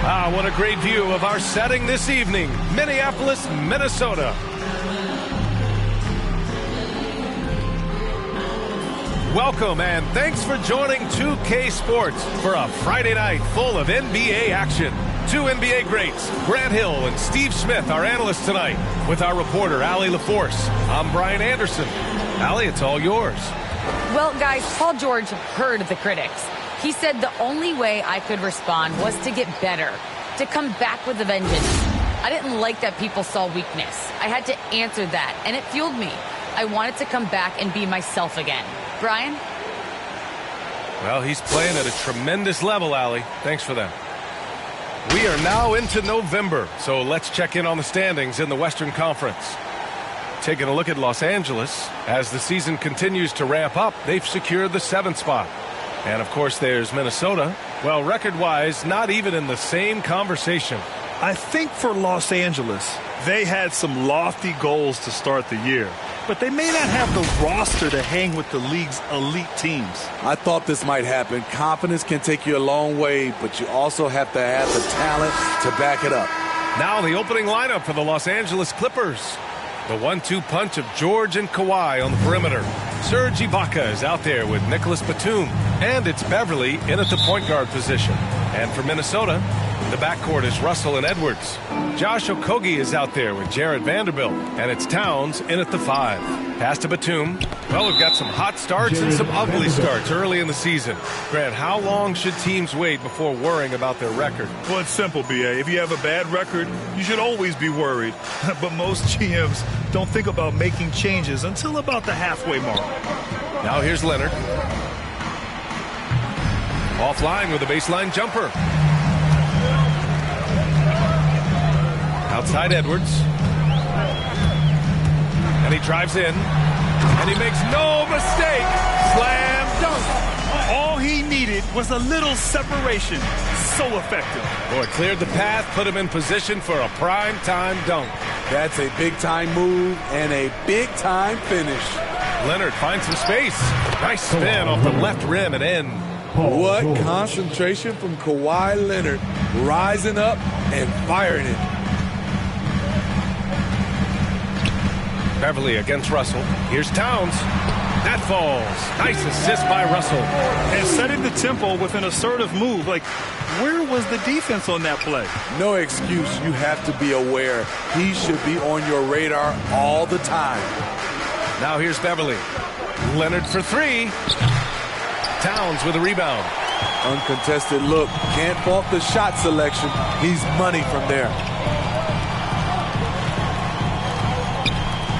What a great view of our setting this evening. Minneapolis, Minnesota. Welcome and thanks for joining 2K Sports for a Friday night full of NBA action. Two NBA greats, Grant Hill and Steve Smith, our analysts tonight, with our reporter, Allie LaForce. I'm Brian Anderson. Allie, it's all yours. Well, guys, Paul George heard the critics. He said the only way I could respond was to get better, to come back with a vengeance. I didn't like that people saw weakness. I had to answer that, and it fueled me. I wanted to come back and be myself again. Brian? Well, he's playing at a tremendous level, Allie. Thanks for that. We are now into November, so let's check in on the standings in the Western Conference. Taking a look at Los Angeles, as the season continues to ramp up, they've secured the 7th spot. And, of course, there's Minnesota. Well, record-wise, not even in the same conversation. I think for Los Angeles, they had some lofty goals to start the year, but they may not have the roster to hang with the league's elite teams. I thought this might happen. Confidence can take you a long way, but you also have to have the talent to back it up. Now the opening lineup for the Los Angeles Clippers. The 1-2 punch of George and Kawhi on the perimeter. Serge Ibaka is out there with Nicholas Batum, and it's Beverly in at the point guard position. And for Minnesota, the backcourt is Russell and Edwards. Josh Okogie is out there with Jared Vanderbilt, and it's Towns in at the 5. Pass to Batum. Well, we've got some hot starts and some ugly starts early in the season. Grant, how long should teams wait before worrying about their record? Well, it's simple, B.A. If you have a bad record, you should always be worried. But most GMs don't think about making changes until about the halfway mark. Now here's Leonard. Offline with a baseline jumper. Outside Edwards. And he drives in. And he makes no mistake. Slam dunk. All he needed was a little separation. So effective. Boy, cleared the path, put him in position for a prime-time dunk. That's a big-time move and a big-time finish. Leonard finds some space. Nice spin off the left rim and in. What concentration from Kawhi Leonard. Rising up and firing it. Beverly against Russell. Here's Towns. That falls. Nice assist by Russell. And setting the tempo with an assertive move. Like, where was the defense on that play? No excuse. You have to be aware. He should be on your radar all the time. Now here's Beverly. Leonard for 3. Towns with a rebound. Uncontested look. Can't fault the shot selection. He's money from there.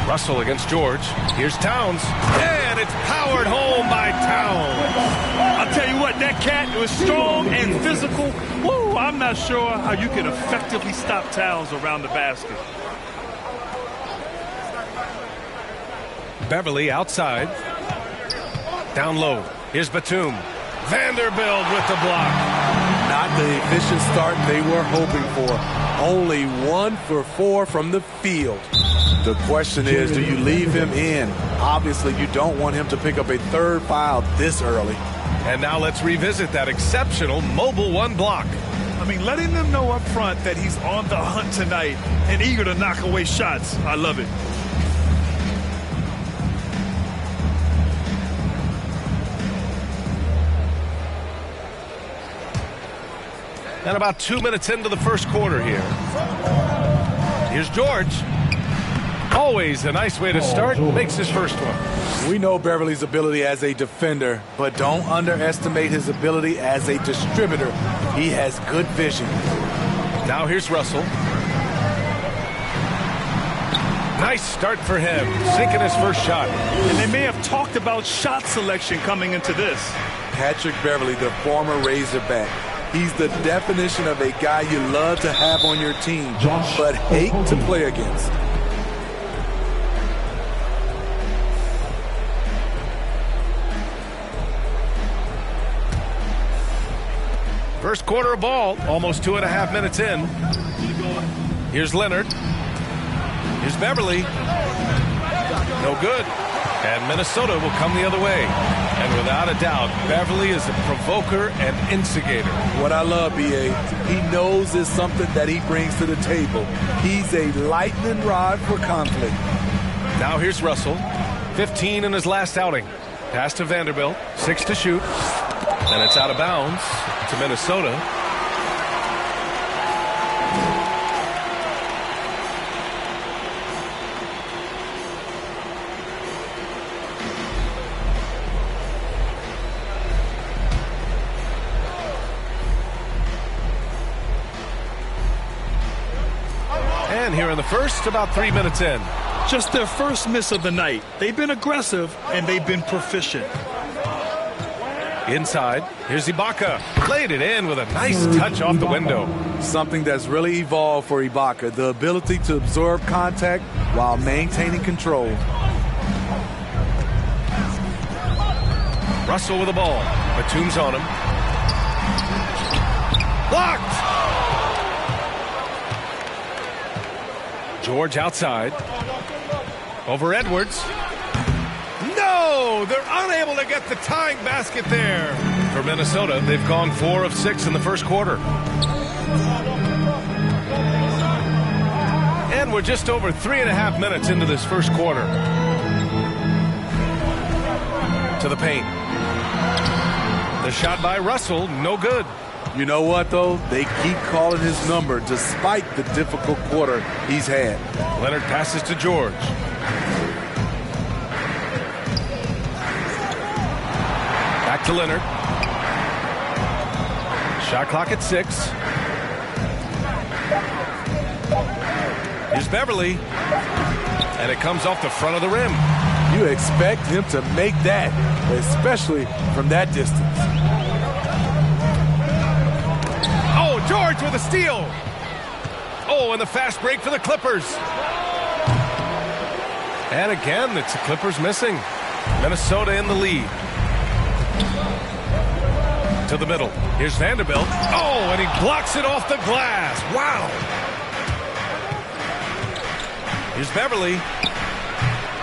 Russell against George. Here's Towns. And it's powered home by Towns. I'll tell you what, that cat was strong and physical. Woo, I'm not sure how you can effectively stop Towns around the basket. Beverly outside. Down low. Here's Batum. Vanderbilt with the block. Not the efficient start they were hoping for. Only 1 for 4 from the field. The question is, do you leave him in? Obviously, you don't want him to pick up a 3rd foul this early. And now let's revisit that exceptional mobile 1 block. I mean, letting them know up front that he's on the hunt tonight and eager to knock away shots. I love it. And about 2 minutes into the first quarter here. Here's George. Always a nice way to start. Makes his first one. We know Beverly's ability as a defender, but don't underestimate his ability as a distributor. He has good vision. Now here's Russell. Nice start for him. Sinking his first shot. And they may have talked about shot selection coming into this. Patrick Beverly, the former Razorback. He's the definition of a guy you love to have on your team, but hate to play against. First quarter of ball, almost 2.5 minutes in. Here's Leonard. Here's Beverly. No good. And Minnesota will come the other way. And without a doubt, Beverly is a provoker and instigator. What I love, B.A., he knows it's something that he brings to the table. He's a lightning rod for conflict. Now here's Russell. 15 in his last outing. Pass to Vanderbilt. 6 to shoot. And it's out of bounds to Minnesota. And here in the first, about 3 minutes in. Just their first miss of the night. They've been aggressive, and they've been proficient. Inside, here's Ibaka. Played it in with a nice touch off the window. Something that's really evolved for Ibaka, the ability to absorb contact while maintaining control. Russell with the ball. Batum's on him. Blocked! George outside. Over Edwards. No! They're unable to get the tying basket there. For Minnesota, they've gone 4 of 6 in the first quarter. And we're just over 3.5 minutes into this first quarter. To the paint. The shot by Russell, no good. You know what, though? They keep calling his number despite the difficult quarter he's had. Leonard passes to George. Back to Leonard. Shot clock at 6. Here's Beverly. And it comes off the front of the rim. You expect him to make that, especially from that distance. Oh, George with a steal. Oh, and the fast break for the Clippers. And again, it's the Clippers missing. Minnesota in the lead. To the middle. Here's Vanderbilt. Oh, and he blocks it off the glass. Wow. Here's Beverly.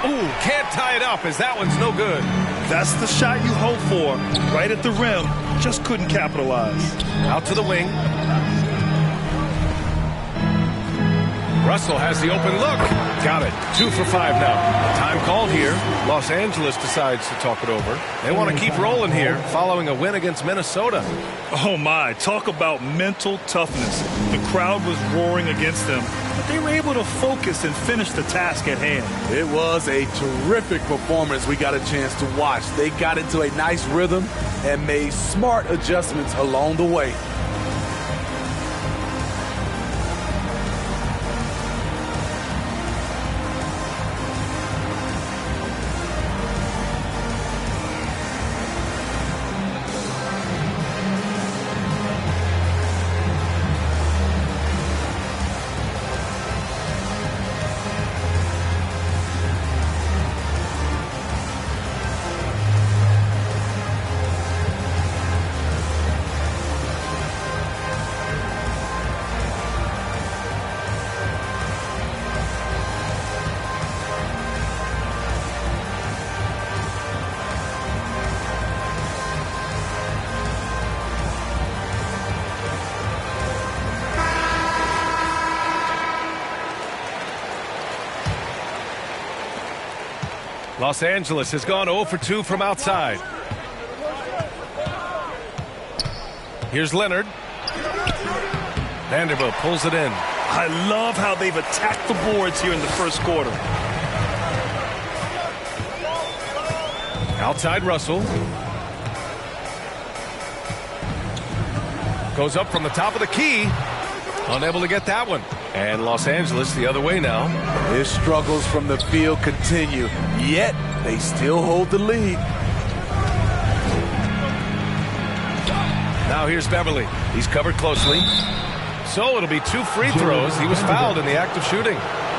Ooh, can't tie it up as that one's no good. That's the shot you hope for. Right at the rim. Just couldn't capitalize. Out to the wing. Russell has the open look. Got it. 2 for 5 now. Time called here. Los Angeles decides to talk it over. They want to keep rolling here following a win against Minnesota. Oh, my. Talk about mental toughness. The crowd was roaring against them, but they were able to focus and finish the task at hand. It was a terrific performance we got a chance to watch. They got into a nice rhythm and made smart adjustments along the way. Los Angeles has gone 0 for 2 from outside. Here's Leonard. Vanderbilt pulls it in. I love how they've attacked the boards here in the first quarter. Outside Russell. Goes up from the top of the key. Unable to get that one. And Los Angeles the other way now. His struggles from the field continue, yet they still hold the lead. Now here's Beverly. He's covered closely. So it'll be 2 free throws. He was fouled in the act of shooting.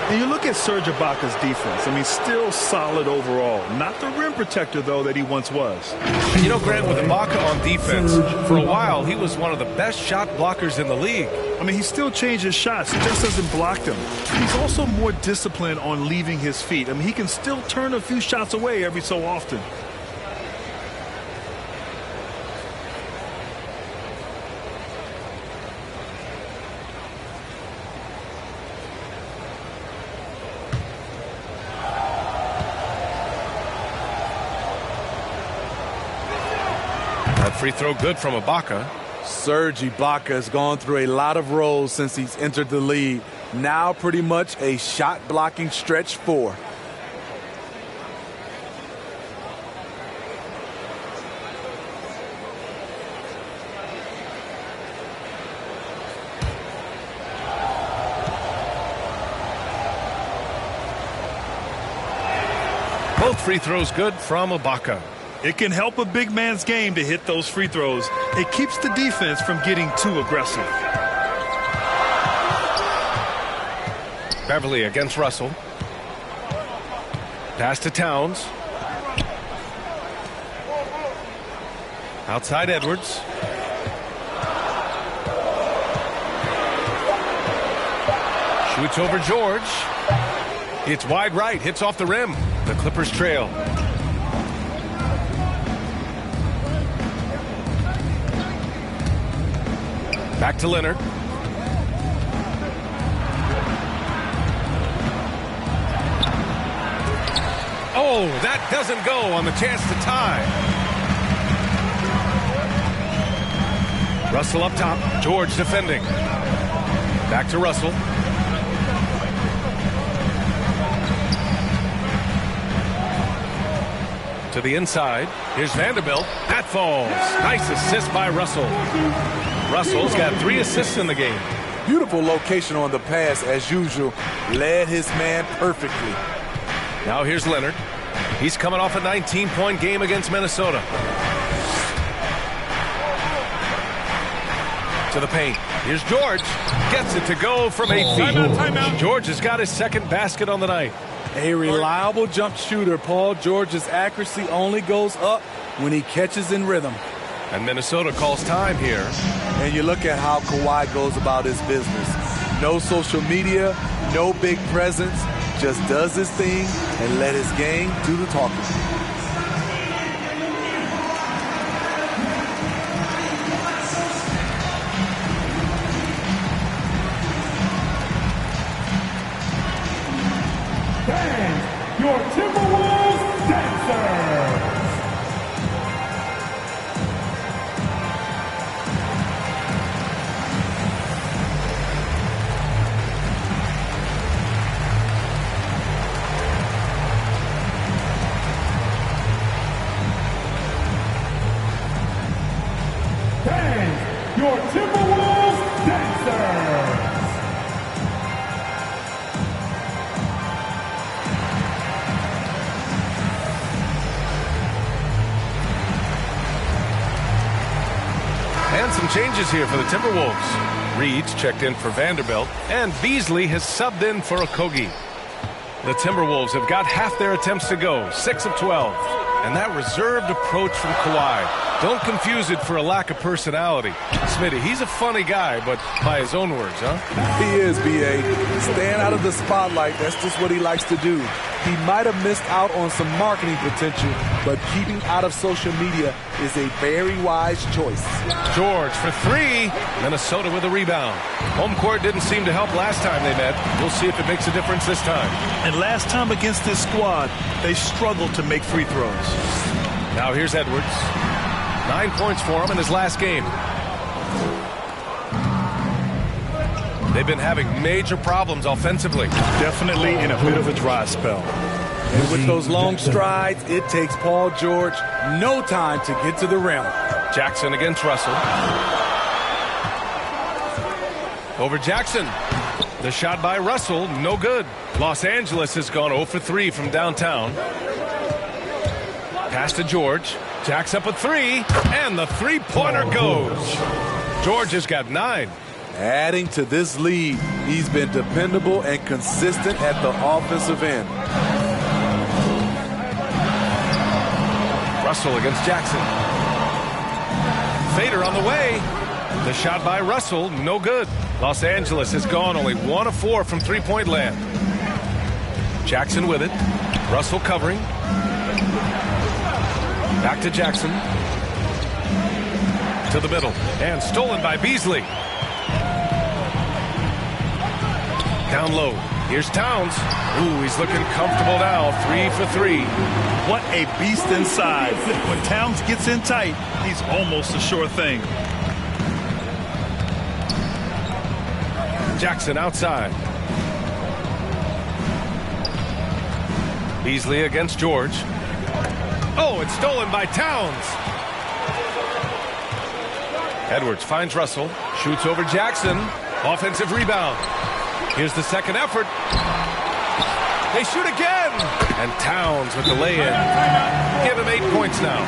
And you look at Serge Ibaka's defense. I mean, still solid overall. Not the rim protector, though, that he once was. And you know, Grant, with Ibaka on defense, for a while, he was one of the best shot blockers in the league. I mean, he still changes shots. He just doesn't block them. He's also more disciplined on leaving his feet. I mean, he can still turn a few shots away every so often. Free throw good from Ibaka. Serge Ibaka has gone through a lot of roles since he's entered the league. Now pretty much a shot blocking stretch 4. Both free throws good from Ibaka. It can help a big man's game to hit those free throws. It keeps the defense from getting too aggressive. Beverly against Russell. Pass to Towns. Outside Edwards. Shoots over George. It's wide right. Hits off the rim. The Clippers trail. Back to Leonard. Oh, that doesn't go on the chance to tie. Russell up top. George defending. Back to Russell. To the inside. Here's Vanderbilt. That falls. Nice assist by Russell. Russell's got 3 assists in the game. Beautiful location on the pass as usual. Led his man perfectly. Now here's Leonard. He's coming off a 19-point game against Minnesota. To the paint. Here's George. Gets it to go from 8 feet. Timeout. George has got his second basket on the night. A reliable jump shooter. Paul George's accuracy only goes up when he catches in rhythm. And Minnesota calls time here. And you look at how Kawhi goes about his business. No social media, no big presence, just does his thing and let his game do the talking. And your Timberwolves dancers. Your Timberwolves dancers. And some changes here for the Timberwolves. Reed's checked in for Vanderbilt, and Beasley has subbed in for Okogie. The Timberwolves have got half their attempts to go, 6 of 12. And that reserved approach from Kawhi. Don't confuse it for a lack of personality. Smitty, he's a funny guy, but by his own words, huh? He is, B.A. Staying out of the spotlight, that's just what he likes to do. He might have missed out on some marketing potential, but keeping out of social media is a very wise choice. George for 3. Minnesota with a rebound. Home court didn't seem to help last time they met. We'll see if it makes a difference this time. And last time against this squad, they struggled to make free throws. Now here's Edwards. 9 points for him in his last game. They've been having major problems offensively. Definitely in a bit of a dry spell. And with those long strides, it takes Paul George no time to get to the rim. Jackson against Russell. Over Jackson. The shot by Russell, no good. Los Angeles has gone 0 for 3 from downtown. Pass to George. Jack's up a 3, and the three-pointer goes. George has got 9. Adding to this lead, he's been dependable and consistent at the offensive end. Russell against Jackson. Fader on the way. The shot by Russell, no good. Los Angeles has gone only 1 of 4 from three-point land. Jackson with it. Russell covering. Back to Jackson. To the middle. And stolen by Beasley. Down low. Here's Towns. Ooh, he's looking comfortable now. 3 for 3. What a beast inside. When Towns gets in tight, he's almost a sure thing. Jackson outside. Beasley against George. Oh, it's stolen by Towns. Edwards finds Russell. Shoots over Jackson. Offensive rebound. Here's the second effort. They shoot again. And Towns with the lay-in. Give him 8 points now.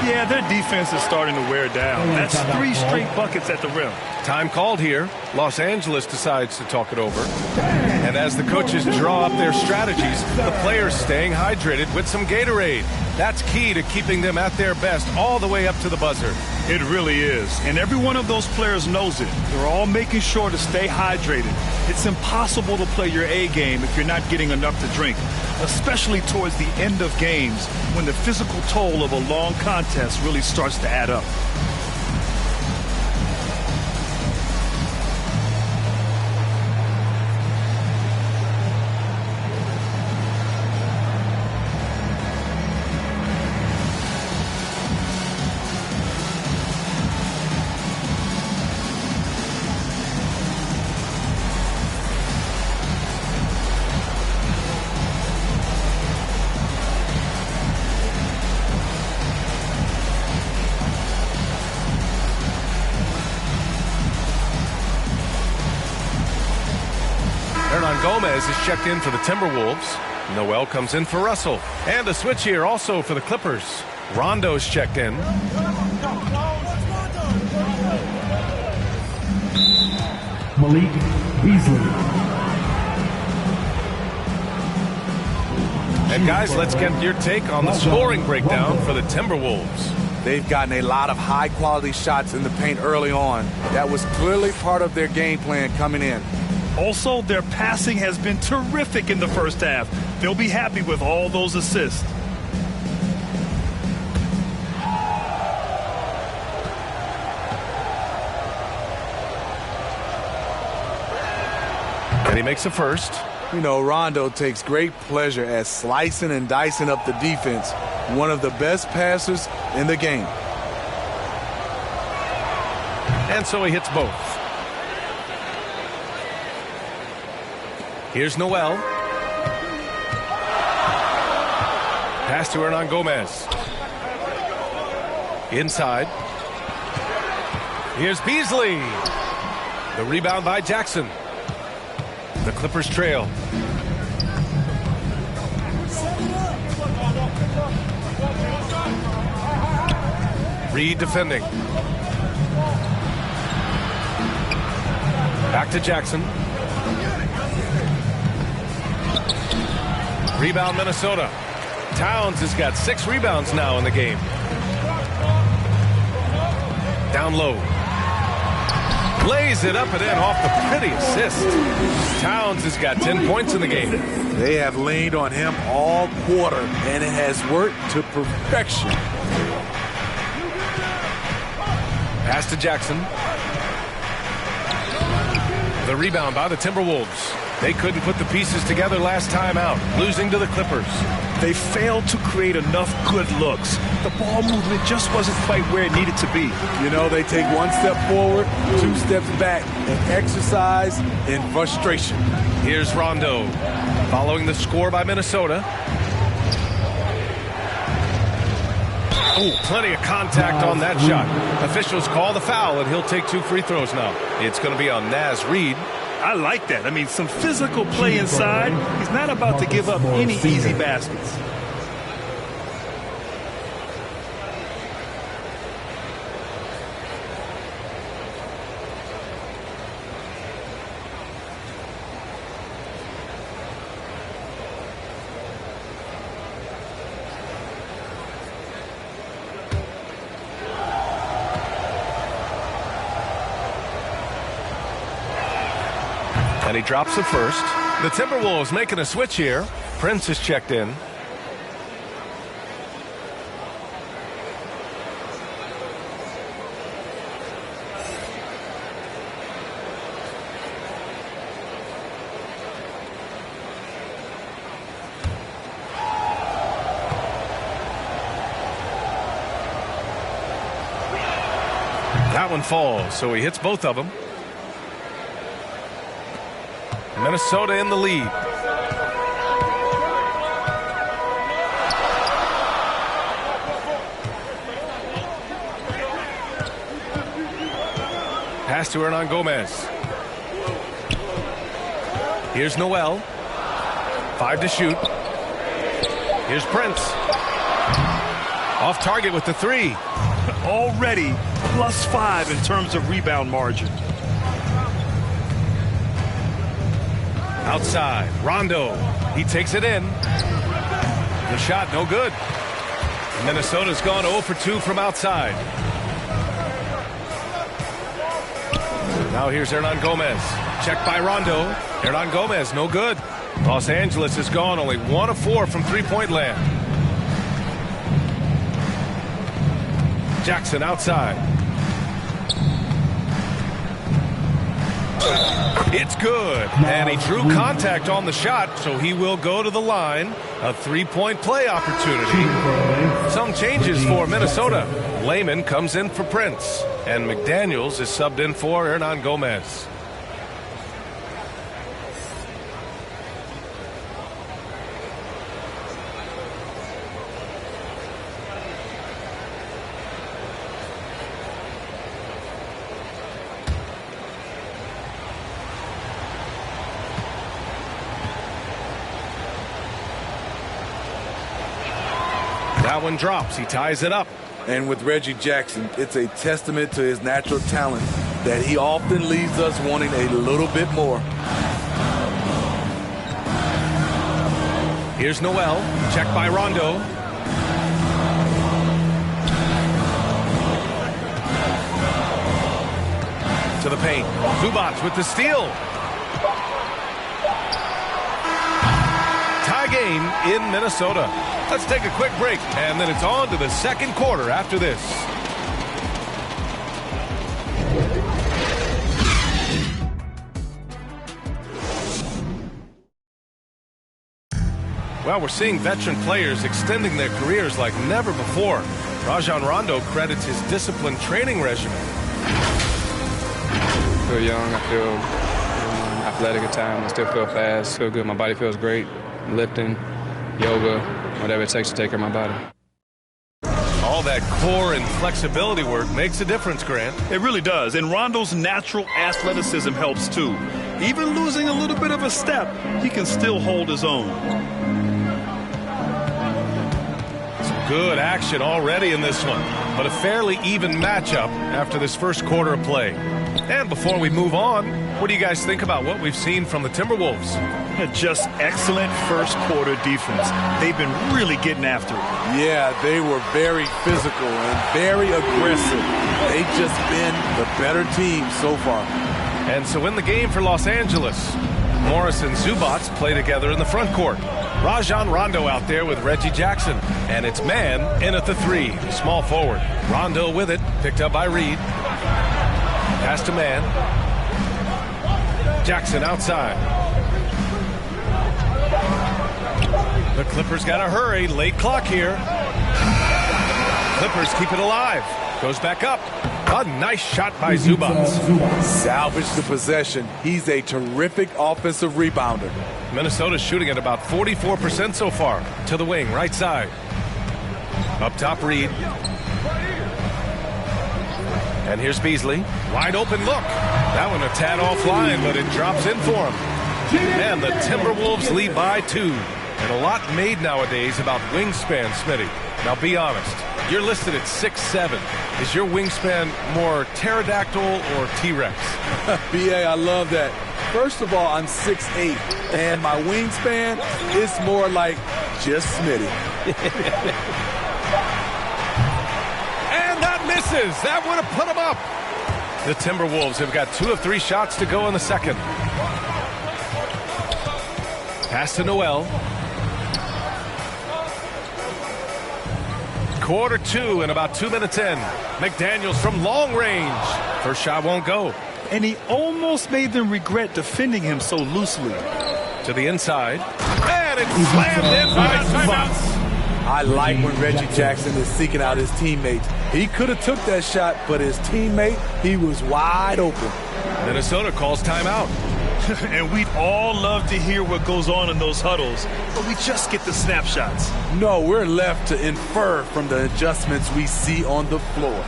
Yeah, their defense is starting to wear down. That's 3 straight buckets at the rim. Time called here. Los Angeles decides to talk it over. And as the coaches draw up their strategies, the players staying hydrated with some Gatorade. That's key to keeping them at their best all the way up to the buzzer. It really is. And every one of those players knows it. They're all making sure to stay hydrated. It's impossible to play your A game if you're not getting enough to drink, especially towards the end of games when the physical toll of a long contest really starts to add up. Gomez is checked in for the Timberwolves. Noel comes in for Russell. And a switch here also for the Clippers. Rondo's checked in. Malik Beasley. And guys, let's get your take on the scoring breakdown for the Timberwolves. They've gotten a lot of high-quality shots in the paint early on. That was clearly part of their game plan coming in. Also, their passing has been terrific in the first half. They'll be happy with all those assists. And he makes a first. You know, Rondo takes great pleasure at slicing and dicing up the defense. One of the best passers in the game. And so he hits both. Here's Noel. Pass to Hernan Gomez. Inside. Here's Beasley. The rebound by Jackson. The Clippers trail. Reed defending. Back to Jackson. Rebound Minnesota. Towns has got 6 rebounds now in the game. Down low. Lays it up and in off the pretty assist. Towns has got 10 points in the game. They have leaned on him all quarter, and it has worked to perfection. Pass to Jackson. The rebound by the Timberwolves. They couldn't put the pieces together last time out, losing to the Clippers. They failed to create enough good looks. The ball movement just wasn't quite where it needed to be. You know, they take 1 step forward, 2 steps back, and exercise in frustration. Here's Rondo, following the score by Minnesota. Oh, plenty of contact on that shot. Officials call the foul, and he'll take 2 free throws now. It's going to be on Naz Reid. I like that. I mean, some physical play inside. He's not about to give up any easy baskets. And he drops the first. The Timberwolves making a switch here. Prince is checked in. That one falls, so he hits both of them. Minnesota in the lead. Pass to Hernan Gomez. Here's Noel. 5 to shoot. Here's Prince. Off target with the 3. Already +5 in terms of rebound margin. Outside, Rondo. He takes it in. The shot, no good. Minnesota's gone 0 for 2 from outside. Now here's Hernan Gomez. Checked by Rondo. Hernan Gomez, no good. Los Angeles has gone only 1 of 4 from three-point land. Jackson outside. It's good. And he drew contact on the shot, so he will go to the line. A three-point play opportunity. Some changes for Minnesota. Layman comes in for Prince. And McDaniels is subbed in for Hernan Gomez. That one drops. He ties it up. And with Reggie Jackson, it's a testament to his natural talent that he often leaves us wanting a little bit more. Here's Noel. Checked by Rondo. To the paint. Zubac with the steal. Tie game in Minnesota. Let's take a quick break, and then it's on to the second quarter after this. Well, we're seeing veteran players extending their careers like never before. Rajon Rondo credits his disciplined training regimen. I feel young. I feel athletic at times. I still feel fast. Feel good. My body feels great. Lifting, yoga, whatever it takes to take care of my body. All that core and flexibility work makes a difference, Grant. It really does. And Rondo's natural athleticism helps too. Even losing a little bit of a step, he can still hold his own. Some good action already in this one, but a fairly even matchup after this first quarter of play. And before we move on, what do you guys think about what we've seen from the Timberwolves? Just excellent first quarter defense. They've been really getting after it. Yeah, they were very physical and very aggressive. They've just been the better team so far. And so in the game for Los Angeles, Morris and Zubac play together in the front court. Rajon Rondo out there with Reggie Jackson. And it's man in at the 3, the small forward. Rondo with it, picked up by Reed. Pass to man. Jackson outside. The Clippers got to hurry. Late clock here. Clippers keep it alive. Goes back up. A nice shot by Zubac. Salvaged the possession. He's a terrific offensive rebounder. Minnesota's shooting at about 44% so far. To the wing, right side. Up top, Reed. And here's Beasley. Wide open look. That one a tad offline, but it drops in for him. And the Timberwolves lead by 2. And a lot made nowadays about wingspan, Smitty. Now be honest. You're listed at 6'7". Is your wingspan more pterodactyl or T-Rex? B.A., I love that. First of all, I'm 6'8", and my wingspan is more like just Smitty. And that misses. That would have put him up. The Timberwolves have got 2 of 3 shots to go in the second. Pass to Noel. Quarter two and about 2 minutes in. McDaniels from long range. First shot won't go. And he almost made them regret defending him so loosely. To the inside. And it's slammed in by Zubac. I like when Reggie Jackson is seeking out his teammates. He could have took that shot, but his teammate, he was wide open. Minnesota calls timeout. And we'd all love to hear what goes on in those huddles, but we just get the snapshots. No, we're left to infer from the adjustments we see on the floor.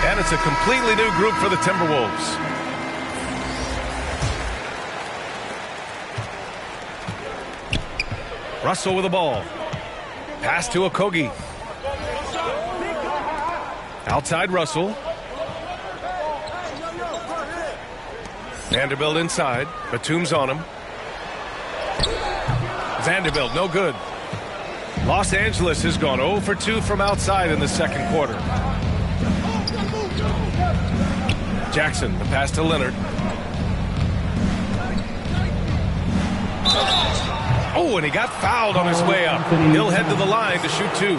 And it's a completely new group for the Timberwolves. Russell with the ball. Pass to Okogie. Outside Russell. Vanderbilt inside. Batum's on him. Vanderbilt, no good. Los Angeles has gone 0 for 2 from outside in the second quarter. Jackson, the pass to Leonard. Oh, and he got fouled on his way up. He'll head to the line to shoot two.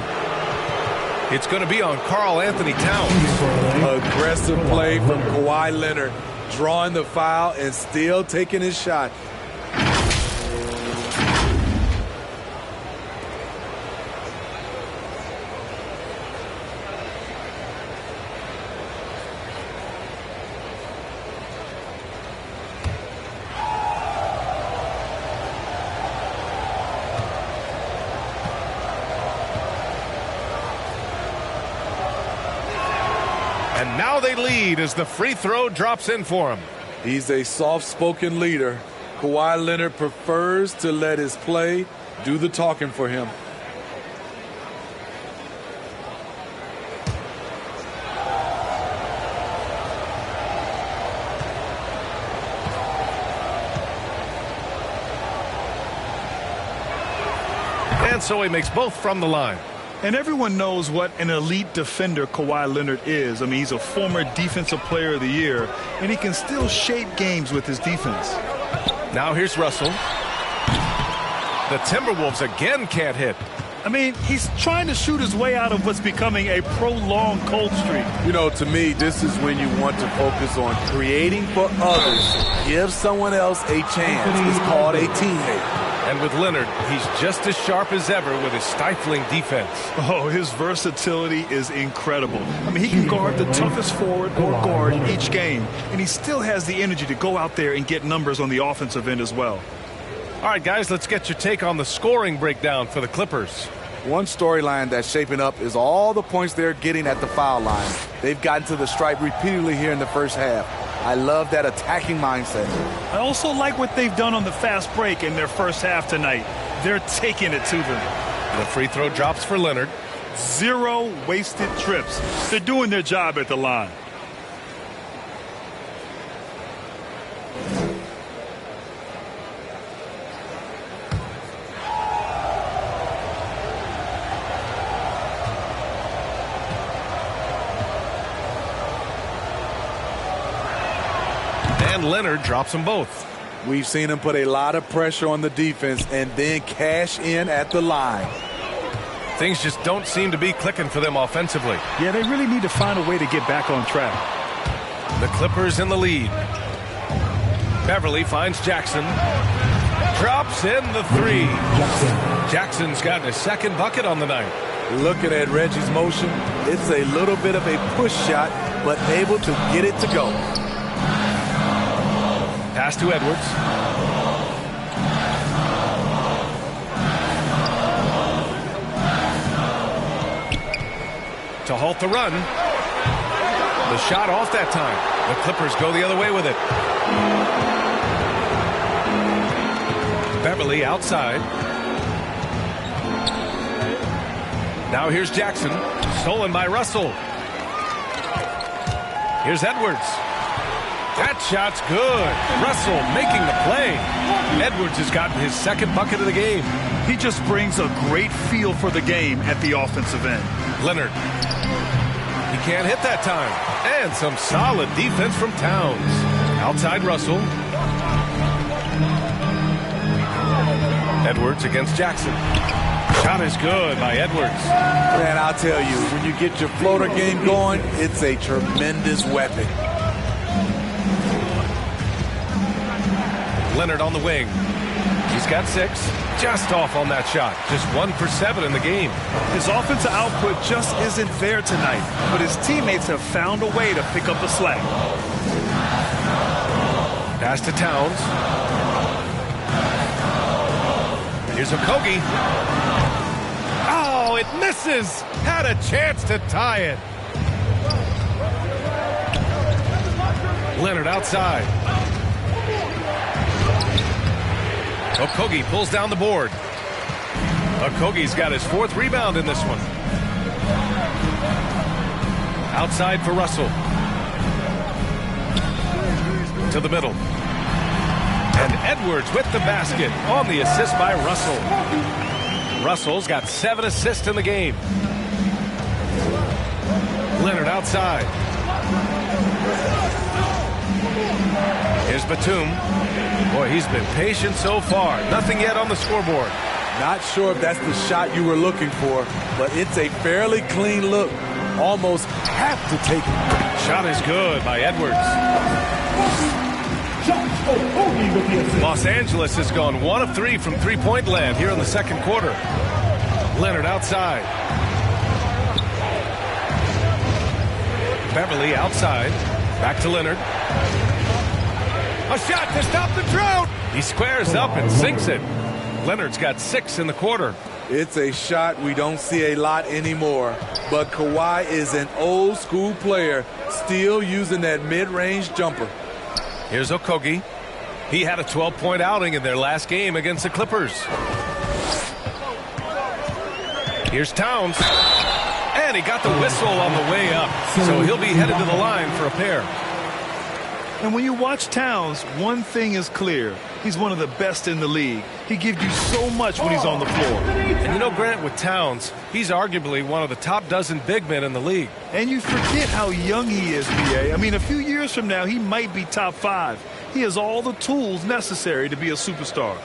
It's going to be on Karl Anthony Towns. Aggressive play from Kawhi Leonard, drawing the foul and still taking his shot. And now they lead as the free throw drops in for him. He's a soft-spoken leader. Kawhi Leonard prefers to let his play do the talking for him. And so he makes both from the line. And everyone knows what an elite defender Kawhi Leonard is. I mean, he's a former Defensive Player of the Year, and he can still shape games with his defense. Now here's Russell. The Timberwolves again can't hit. I mean, he's trying to shoot his way out of what's becoming a prolonged cold streak. You know, to me, this is when you want to focus on creating for others. Give someone else a chance. It's called a teammate. And with Leonard, he's just as sharp as ever with his stifling defense. Oh, his versatility is incredible. I mean, he can guard the toughest forward or guard each game, and he still has the energy to go out there and get numbers on the offensive end as well. All right, guys, let's get your take on the scoring breakdown for the Clippers. One storyline that's shaping up is all the points they're getting at the foul line. They've gotten to the stripe repeatedly here in the first half. I love that attacking mindset. I also like what they've done on the fast break in their first half tonight. They're taking it to them. The free throw drops for Leonard. 0 wasted trips. They're doing their job at the line. And Leonard drops them both. We've seen him put a lot of pressure on the defense and then cash in at the line. Things just don't seem to be clicking for them offensively. Yeah, they really need to find a way to get back on track. The Clippers in the lead. Beverly finds Jackson. Drops in the three. Jackson's gotten his second bucket on the night. Looking at Reggie's motion, it's a little bit of a push shot, but able to get it to go. Pass to Edwards. To halt the run. The shot off that time. The Clippers go the other way with it. Beverly outside. Now here's Jackson. Stolen by Russell. Here's Edwards. That shot's good. Russell making the play. Edwards has gotten his second bucket of the game. He just brings a great feel for the game at the offensive end. Leonard. He can't hit that time. And some solid defense from Towns. Outside Russell. Edwards against Jackson. Shot is good by Edwards. Man, I'll tell you, when you get your floater game going, it's a tremendous weapon. Leonard on the wing. He's got 6. Just off on that shot. Just 1 for 7 in the game. His offensive output just isn't there tonight, but his teammates have found a way to pick up the slack. Pass to Towns. Here's Okogie. Oh, it misses. Had a chance to tie it. Leonard outside. Okogie pulls down the board. Okogie's got his 4th rebound in this one. Outside for Russell. To the middle. And Edwards with the basket on the assist by Russell. Russell's got 7 assists in the game. Leonard outside. Here's Batum. Boy, he's been patient so far. Nothing yet on the scoreboard. Not sure if that's the shot you were looking for, but it's a fairly clean look. Almost have to take it. Shot is good by Edwards. Los Angeles has gone 1 of 3 from three-point land here in the second quarter. Leonard outside. Beverly outside. Back to Leonard. A shot to stop the drought. He squares up and sinks it. Leonard's got 6 in the quarter. It's a shot we don't see a lot anymore, but Kawhi is an old-school player, still using that mid-range jumper. Here's Okogie. He had a 12-point outing in their last game against the Clippers. Here's Towns. And he got the whistle on the way up, so he'll be headed to the line for a pair. And when you watch Towns, one thing is clear. He's one of the best in the league. He gives you so much when he's on the floor. And you know, Grant, with Towns, he's arguably one of the top dozen big men in the league. And you forget how young he is, B.A. I mean, a few years from now, he might be top 5. He has all the tools necessary to be a superstar.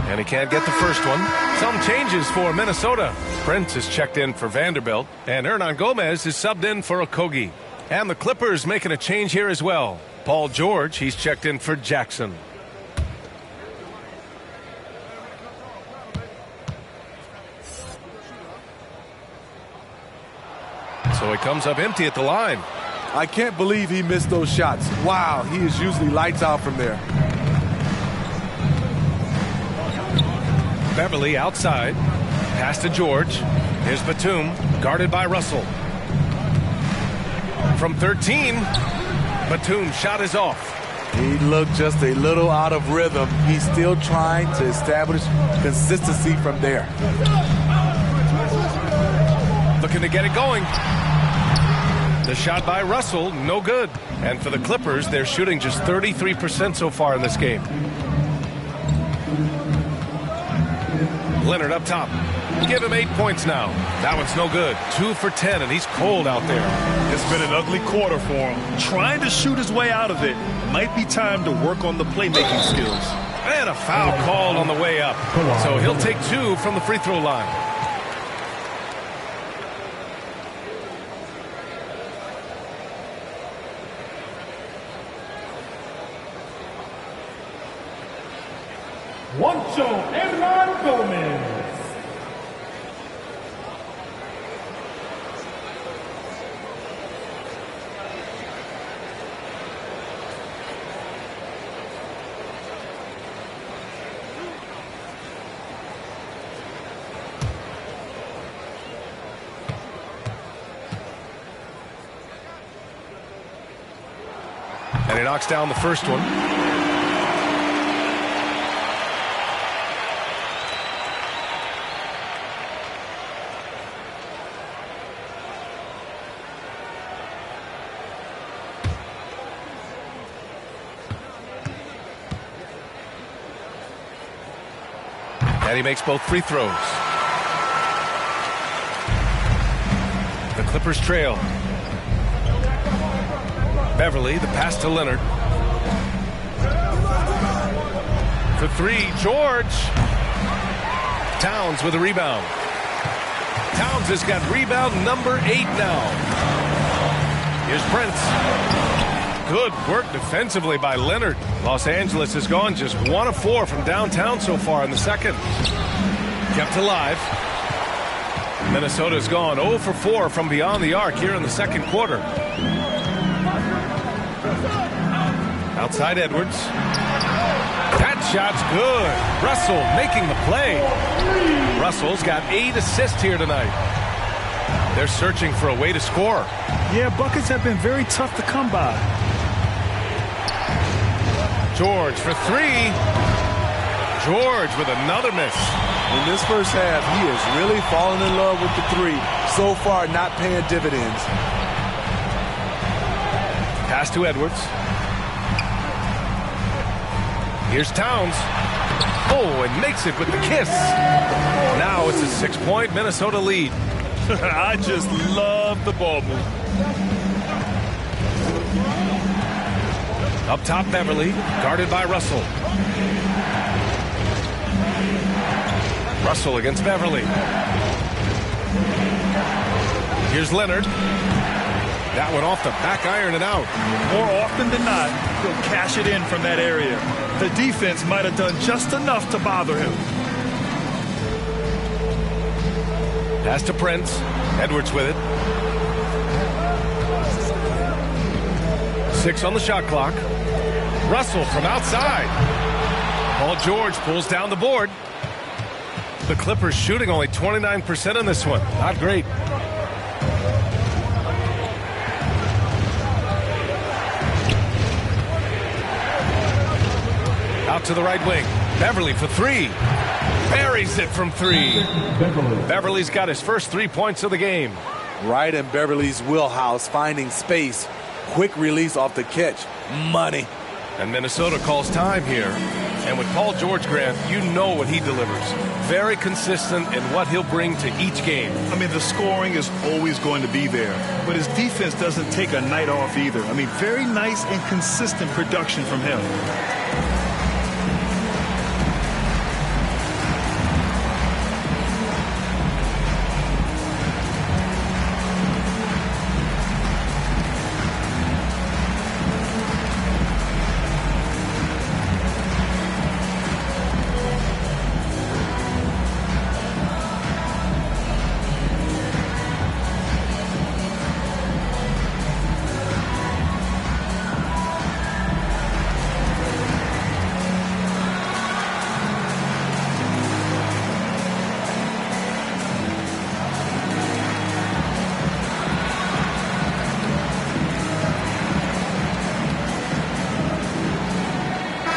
And he can't get the first one. Some changes for Minnesota. Prince is checked in for Vanderbilt. And Hernan Gomez is subbed in for Okogie. And the Clippers making a change here as well. Paul George, he's checked in for Jackson. So he comes up empty at the line. I can't believe he missed those shots. Wow, he is usually lights out from there. Beverly outside. Pass to George. Here's Batum, guarded by Russell. From 13, Batum's shot is off. He looked just a little out of rhythm. He's still trying to establish consistency from there. Looking to get it going. The shot by Russell, no good. And for the Clippers, they're shooting just 33% so far in this game. Leonard up top. Give him 8 points now. That one's no good. 2 for 10, and he's cold out there. It's been an ugly quarter for him. Trying to shoot his way out of it. Might be time to work on the playmaking skills. And a foul called on the way up. So he'll take 2 from the free throw line. Ocho Hernan Gomez. And he knocks down the first one. And he makes both free throws. The Clippers trail. Beverly, the pass to Leonard. For three, George. Towns with a rebound. Towns has got rebound number 8 now. Here's Prince. Good work defensively by Leonard. Los Angeles has gone just 1 of 4 from downtown so far in the second. Kept alive. Minnesota's gone 0 for 4 from beyond the arc here in the second quarter. Outside Edwards. That shot's good. Russell making the play. Russell's got 8 assists here tonight. They're searching for a way to score. Yeah, buckets have been very tough to come by. George for 3. George with another miss. In this first half, he is really falling in love with the 3. So far, not paying dividends. Pass to Edwards. Here's Towns. Oh, and makes it with the kiss. Now it's a 6-point Minnesota lead. I just love the ball move. Up top, Beverly, guarded by Russell. Russell against Beverly. Here's Leonard. That one off the back iron and out. More often than not, he'll cash it in from that area. The defense might have done just enough to bother him. Pass to Prince. Edwards with it. 6 on the shot clock. Russell from outside. Paul George pulls down the board. The Clippers shooting only 29% in this one. Not great. Out to the right wing. Beverly for 3. Buries it from 3. Beverly's got his first 3 points of the game. Right in Beverly's wheelhouse, finding space. Quick release off the catch. Money. And Minnesota calls time here. And with Paul George, Grant, you know what he delivers. Very consistent in what he'll bring to each game. I mean, the scoring is always going to be there. But his defense doesn't take a night off either. I mean, very nice and consistent production from him.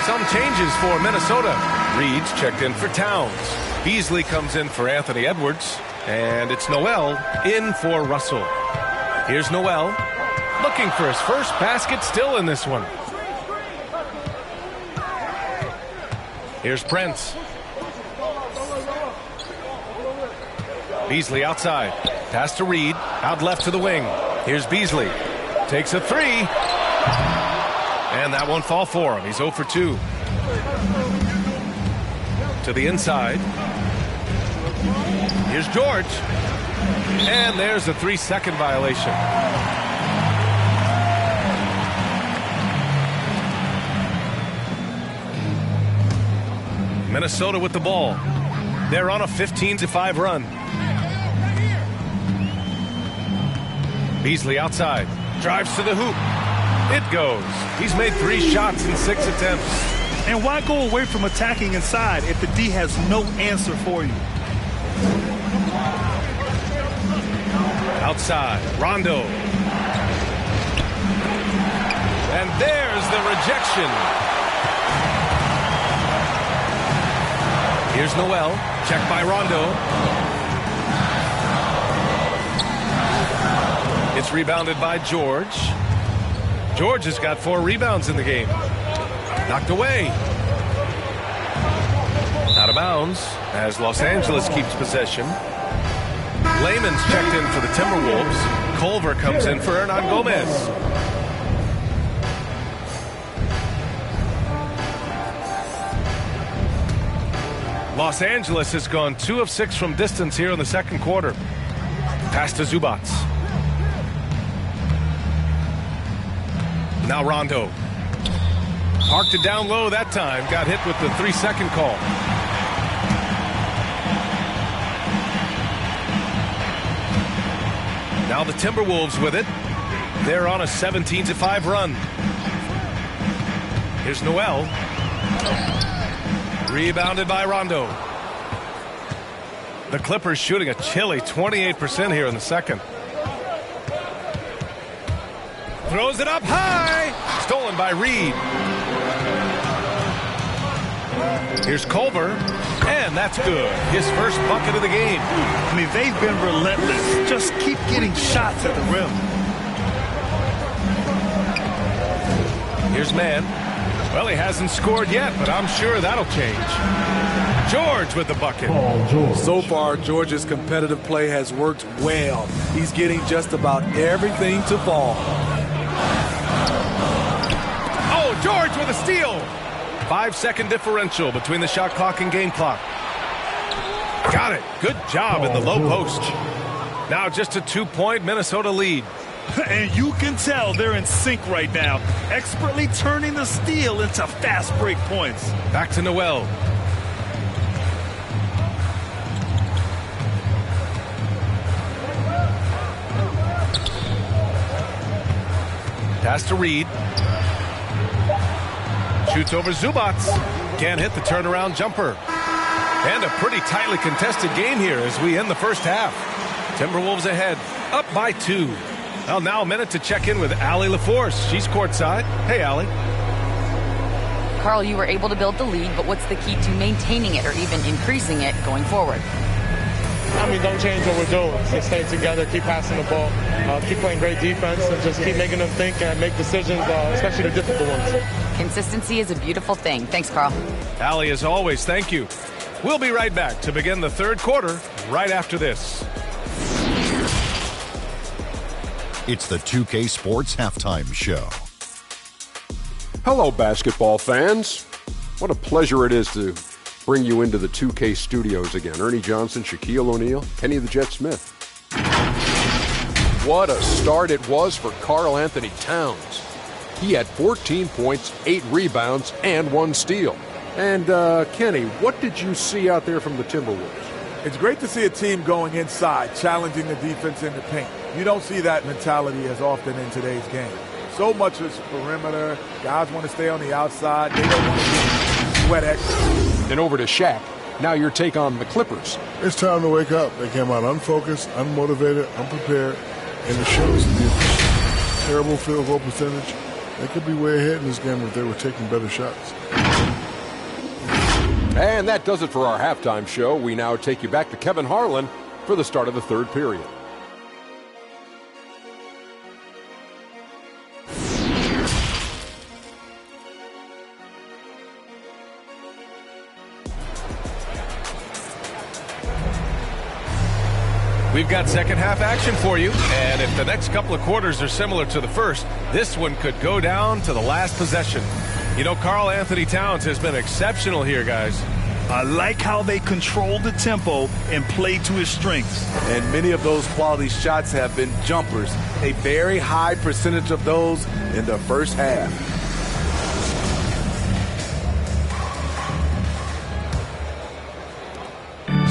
Some changes for Minnesota. Reed's checked in for Towns. Beasley comes in for Anthony Edwards. And it's Noel in for Russell. Here's Noel. Looking for his first basket still in this one. Here's Prince. Beasley outside. Pass to Reed. Out left to the wing. Here's Beasley. Takes a 3. And that won't fall for him. He's 0 for 2. To the inside. Here's George. And there's a 3-second violation. Minnesota with the ball. They're on a 15-5 run. Beasley outside. Drives to the hoop. It goes. He's made 3 shots in 6 attempts. And why go away from attacking inside if the D has no answer for you? Outside. Rondo. And there's the rejection. Here's Noel. Check by Rondo. It's rebounded by George. George has got 4 rebounds in the game. Knocked away. Out of bounds as Los Angeles keeps possession. Layman's checked in for the Timberwolves. Culver comes in for Hernan Gomez. Los Angeles has gone 2 of 6 from distance here in the second quarter. Pass to Zubac. Now Rondo. Parked it down low that time. Got hit with the 3-second call. Now the Timberwolves with it. They're on a 17-5 run. Here's Noel. Rebounded by Rondo. The Clippers shooting a chilly 28% here in the second. Throws it up high. Stolen by Reed. Here's Culver. And that's good. His first bucket of the game. I mean, they've been relentless. Just keep getting shots at the rim. Here's Mann. Well, he hasn't scored yet, but I'm sure that'll change. George with the bucket. So far, George's competitive play has worked well. He's getting just about everything to fall. Oh, George with a steal. 5-second differential between the shot clock and game clock. Got it. Good job in the low post. Now just a 2-point Minnesota lead. And you can tell they're in sync right now, expertly turning the steal into fast break points. Back to Noel. Pass to Reed. Shoots over Zubac. Can't hit the turnaround jumper. And a pretty tightly contested game here as we end the first half. Timberwolves ahead, up by 2. Well, now a minute to check in with Allie LaForce. She's courtside. Hey, Allie. Carl, you were able to build the lead, but what's the key to maintaining it or even increasing it going forward? I mean, don't change what we're doing. Just stay together, keep passing the ball, keep playing great defense, and just keep making them think and make decisions, especially the difficult ones. Consistency is a beautiful thing. Thanks, Carl. Allie, as always, thank you. We'll be right back to begin the third quarter right after this. It's the 2K Sports Halftime Show. Hello, basketball fans. What a pleasure it is to bring you into the 2K studios again. Ernie Johnson, Shaquille O'Neal, Kenny the Jet Smith. What a start it was for Karl Anthony Towns. He had 14 points, 8 rebounds, and 1 steal. And, Kenny, what did you see out there from the Timberwolves? It's great to see a team going inside, challenging the defense in the paint. You don't see that mentality as often in today's game. So much is perimeter. Guys want to stay on the outside. They don't want to get sweat extra. Then over to Shaq. Now your take on the Clippers. It's time to wake up. They came out unfocused, unmotivated, unprepared, and it shows the terrible field goal percentage. They could be way ahead in this game if they were taking better shots. And that does it for our halftime show. We now take you back to Kevin Harlan for the start of the third period. We've got second half action for you, and if the next couple of quarters are similar to the first, this one could go down to the last possession. You know, Karl Anthony Towns has been exceptional here, guys. I like how they control the tempo and play to his strengths. And many of those quality shots have been jumpers. A very high percentage of those in the first half.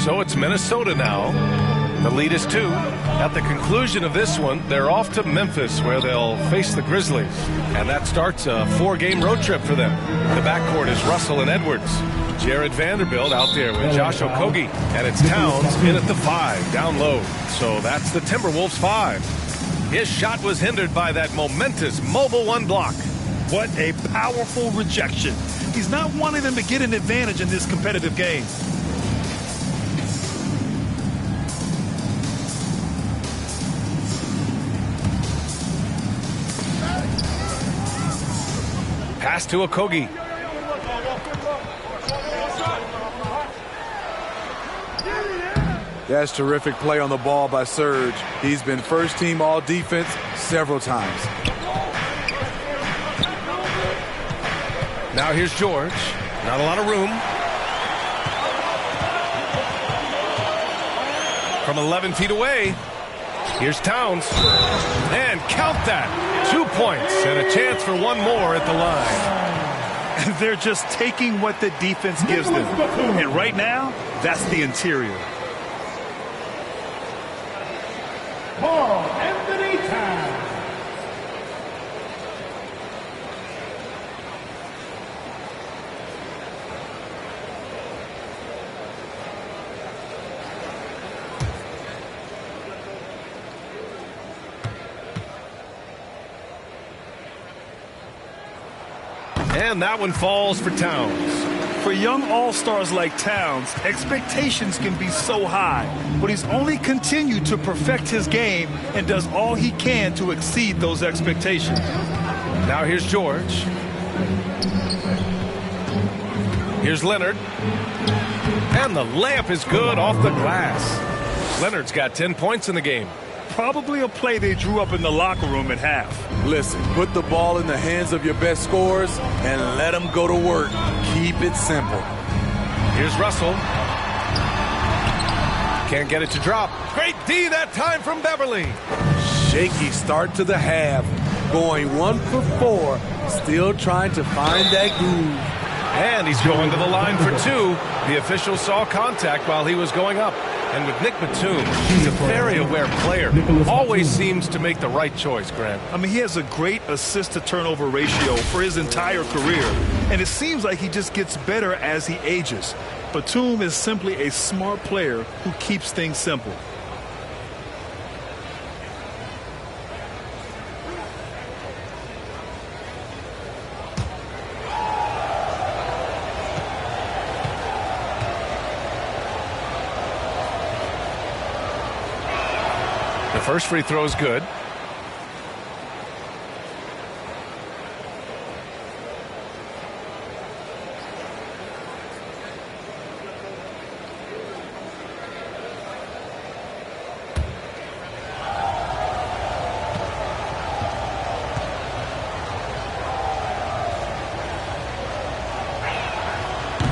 So it's Minnesota now. The lead is 2. At the conclusion of this one, they're off to Memphis, where they'll face the Grizzlies. And that starts a 4-game road trip for them. The backcourt is Russell and Edwards. Jared Vanderbilt out there with Josh Okogie. And it's Towns in at the 5, down low. So that's the Timberwolves 5. His shot was hindered by that momentous mobile 1 block. What a powerful rejection. He's not wanting them to get an advantage in this competitive game. Pass to Okogie. That's terrific play on the ball by Serge. He's been first team all defense several times. Now here's George. Not a lot of room. From 11 feet away, here's Towns. And count that. 2 points and a chance for one more at the line. They're just taking what the defense gives them. And right now, that's the interior. Anthony Towns. And that one falls for Towns. For young all-stars like Towns, expectations can be so high, but he's only continued to perfect his game and does all he can to exceed those expectations. Now here's George. Here's Leonard. And the layup is good off the glass. Leonard's got 10 points in the game. Probably a play they drew up in the locker room at half. Listen, put the ball in the hands of your best scorers and let them go to work. Keep it simple. Here's Russell. Can't get it to drop. Great D that time from Beverly. Shaky start to the half. Going 1 for 4. Still trying to find that groove. And he's going to the line for 2. The official saw contact while he was going up. And with Nick Batum, he's a very aware player. Always seems to make the right choice, Grant. I mean, he has a great assist-to-turnover ratio for his entire career. And it seems like he just gets better as he ages. Batum is simply a smart player who keeps things simple. The first free throw is good.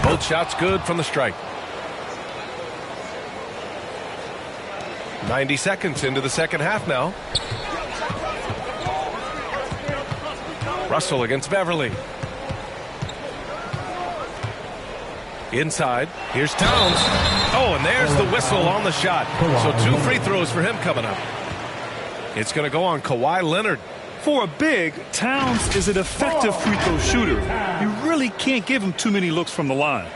Both shots good from the strike. 90 seconds into the second half now. Russell against Beverly. Inside. Here's Towns. Oh, and there's the whistle on the shot. So 2 free throws for him coming up. It's going to go on Kawhi Leonard. For a big, Towns is an effective free throw shooter. You really can't give him too many looks from the line.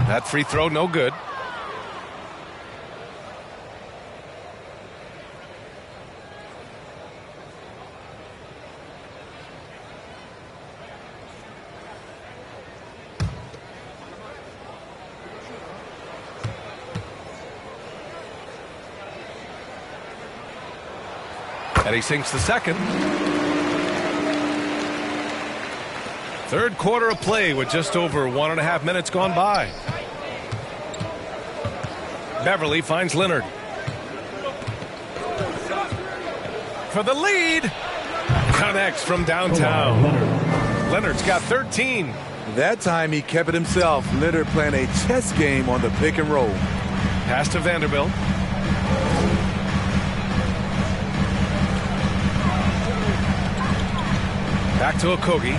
That free throw, no good. And he sinks the second. Third quarter of play with just over 1.5 minutes gone by. Beverly finds Leonard. For the lead. Connects from downtown. Leonard's got 13. That time he kept it himself. Leonard playing a chess game on the pick and roll. Pass to Vanderbilt. Back to Okogie.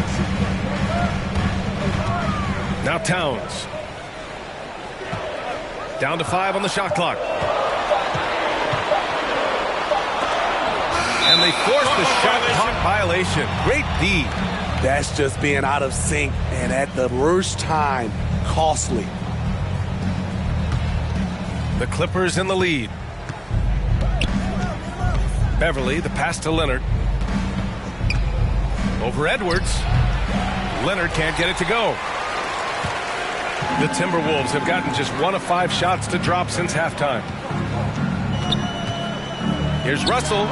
Now Towns. Down to 5 on the shot clock. And they force the shot clock violation. Great D. That's just being out of sync and at the worst time, costly. The Clippers in the lead. Beverly, the pass to Leonard. Over Edwards. Leonard can't get it to go. The Timberwolves have gotten just 1 of 5 shots to drop since halftime. Here's Russell.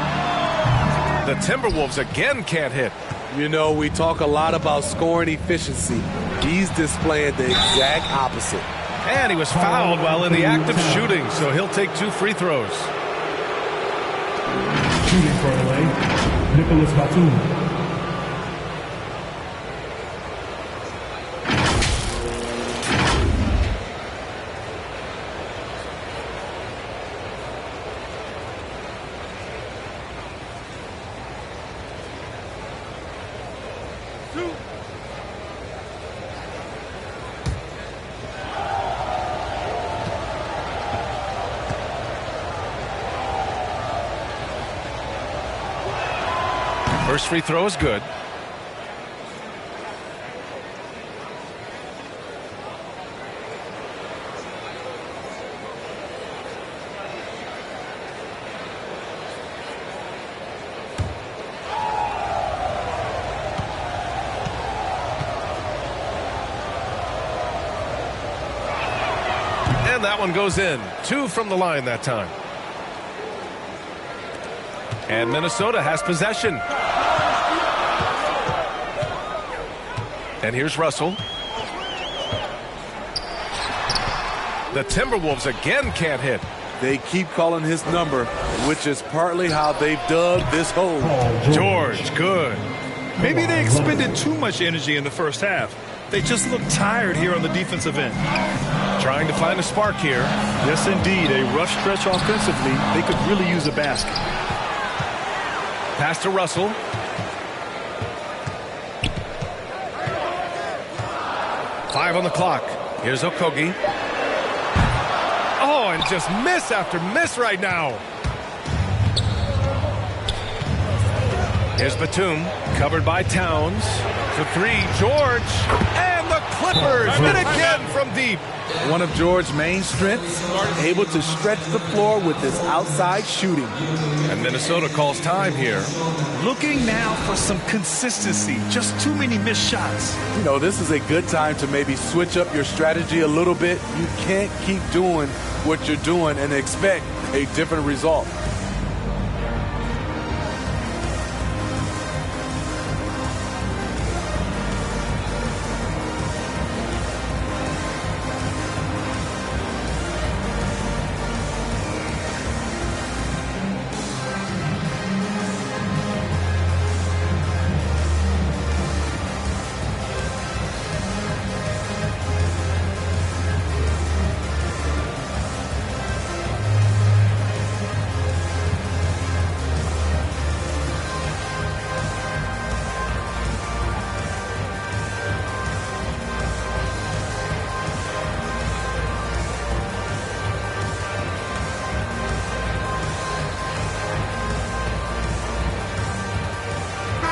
The Timberwolves again can't hit. You know, we talk a lot about scoring efficiency. He's displaying the exact opposite. And he was fouled while in the act of shooting, so he'll take 2 free throws. Shooting for LA, Nicholas Batum. First free throw is good. And that one goes in. 2 from the line that time. And Minnesota has possession. And here's Russell. The Timberwolves again can't hit. They keep calling his number, which is partly how they've dug this hole. George, good. Maybe they expended too much energy in the first half. They just look tired here on the defensive end. Trying to find a spark here. Yes, indeed. A rough stretch offensively. They could really use a basket. Pass to Russell. Five on the clock. Here's Okogie. Oh, and just miss after miss right now. Here's Batum, covered by Towns. For 3, George. And the Clippers hit again from deep. One of George's main strengths, able to stretch the floor with his outside shooting. And Minnesota calls time here. Looking now for some consistency. Just too many missed shots. You know, this is a good time to maybe switch up your strategy a little bit. You can't keep doing what you're doing and expect a different result.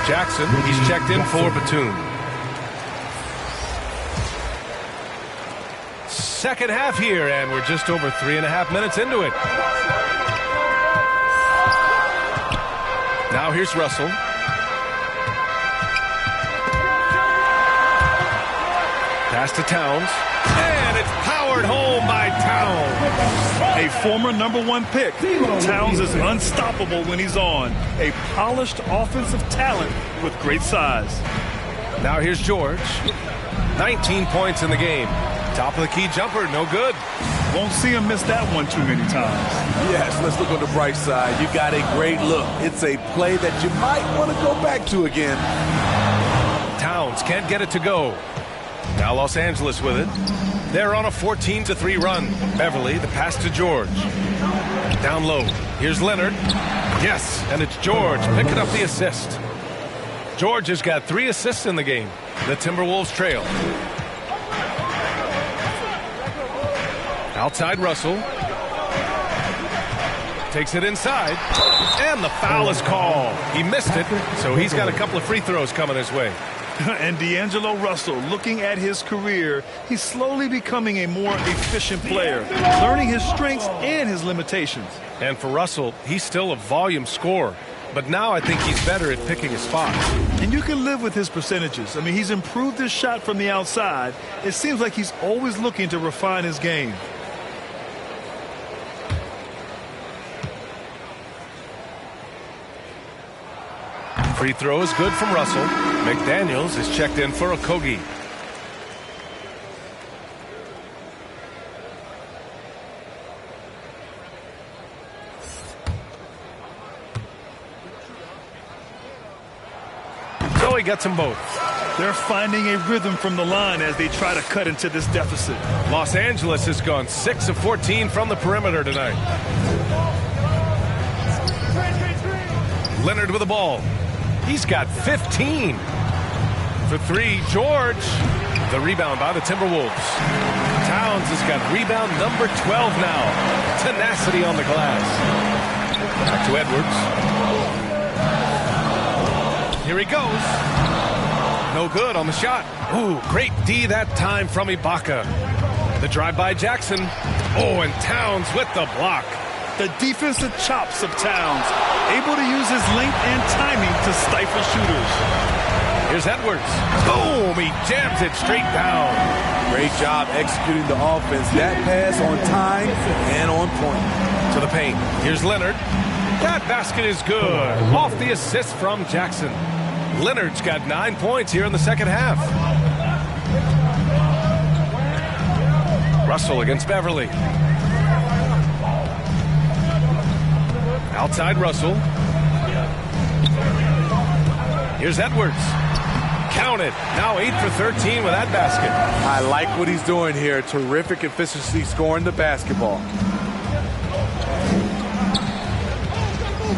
Jackson, he's checked in for Batum. Second half here, and we're just over 3.5 minutes into it. Now here's Russell. Pass to Towns. And it's powered home by Towns. A former #1 pick. Towns is unstoppable when he's on. A polished offensive talent with great size. Now here's George. 19 points in the game. Top of the key jumper, no good. Won't see him miss that one too many times. Yes, let's look on the bright side. You got a great look. It's a play that you might want to go back to again. Towns can't get it to go. Now Los Angeles with it. They're on a 14-3 run. Beverly, the pass to George. Down low. Here's Leonard. Yes, and it's George picking up the assist. George has got 3 assists in the game. The Timberwolves trail. Outside Russell. Takes it inside. And the foul is called. He missed it, so he's got a couple of free throws coming his way. And D'Angelo Russell, looking at his career, he's slowly becoming a more efficient player, learning his strengths and his limitations. And for Russell, he's still a volume scorer. But now I think he's better at picking his spots. And you can live with his percentages. I mean, he's improved his shot from the outside. It seems like he's always looking to refine his game. Free throw is good from Russell. McDaniels is checked in for Okogie. So he gets them both. They're finding a rhythm from the line as they try to cut into this deficit. Los Angeles has gone 6 of 14 from the perimeter tonight. Leonard with the ball. He's got 15. For 3, George. The rebound by the Timberwolves. Towns has got rebound number 12 now. Tenacity on the glass. Back to Edwards. Here he goes. No good on the shot. Ooh, great D that time from Ibaka. The drive by Jackson. Oh, and Towns with the block. The defensive chops of Towns, able to use his length and timing to stifle shooters. Here's Edwards. Boom! He jams it straight down. Great job executing the offense. That pass on time and on point. To the paint. Here's Leonard. That basket is good. Off the assist from Jackson. Leonard's got 9 points here in the second half. Russell against Beverly. Outside Russell. Here's Edwards. Count it. Now 8 for 13 with that basket. I like what he's doing here. Terrific efficiency scoring the basketball.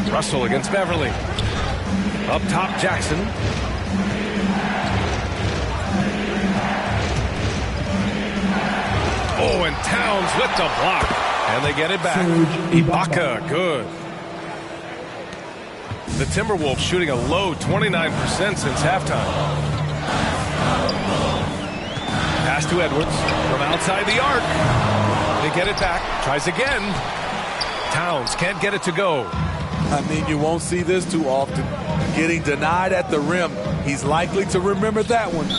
Russell against Beverly. Up top, Jackson. Oh, and Towns with the block. And they get it back. Ibaka, good. The Timberwolves shooting a low 29% since halftime. Pass to Edwards from outside the arc. They get it back. Tries again. Towns can't get it to go. I mean, you won't see this too often. Getting denied at the rim. He's likely to remember that one.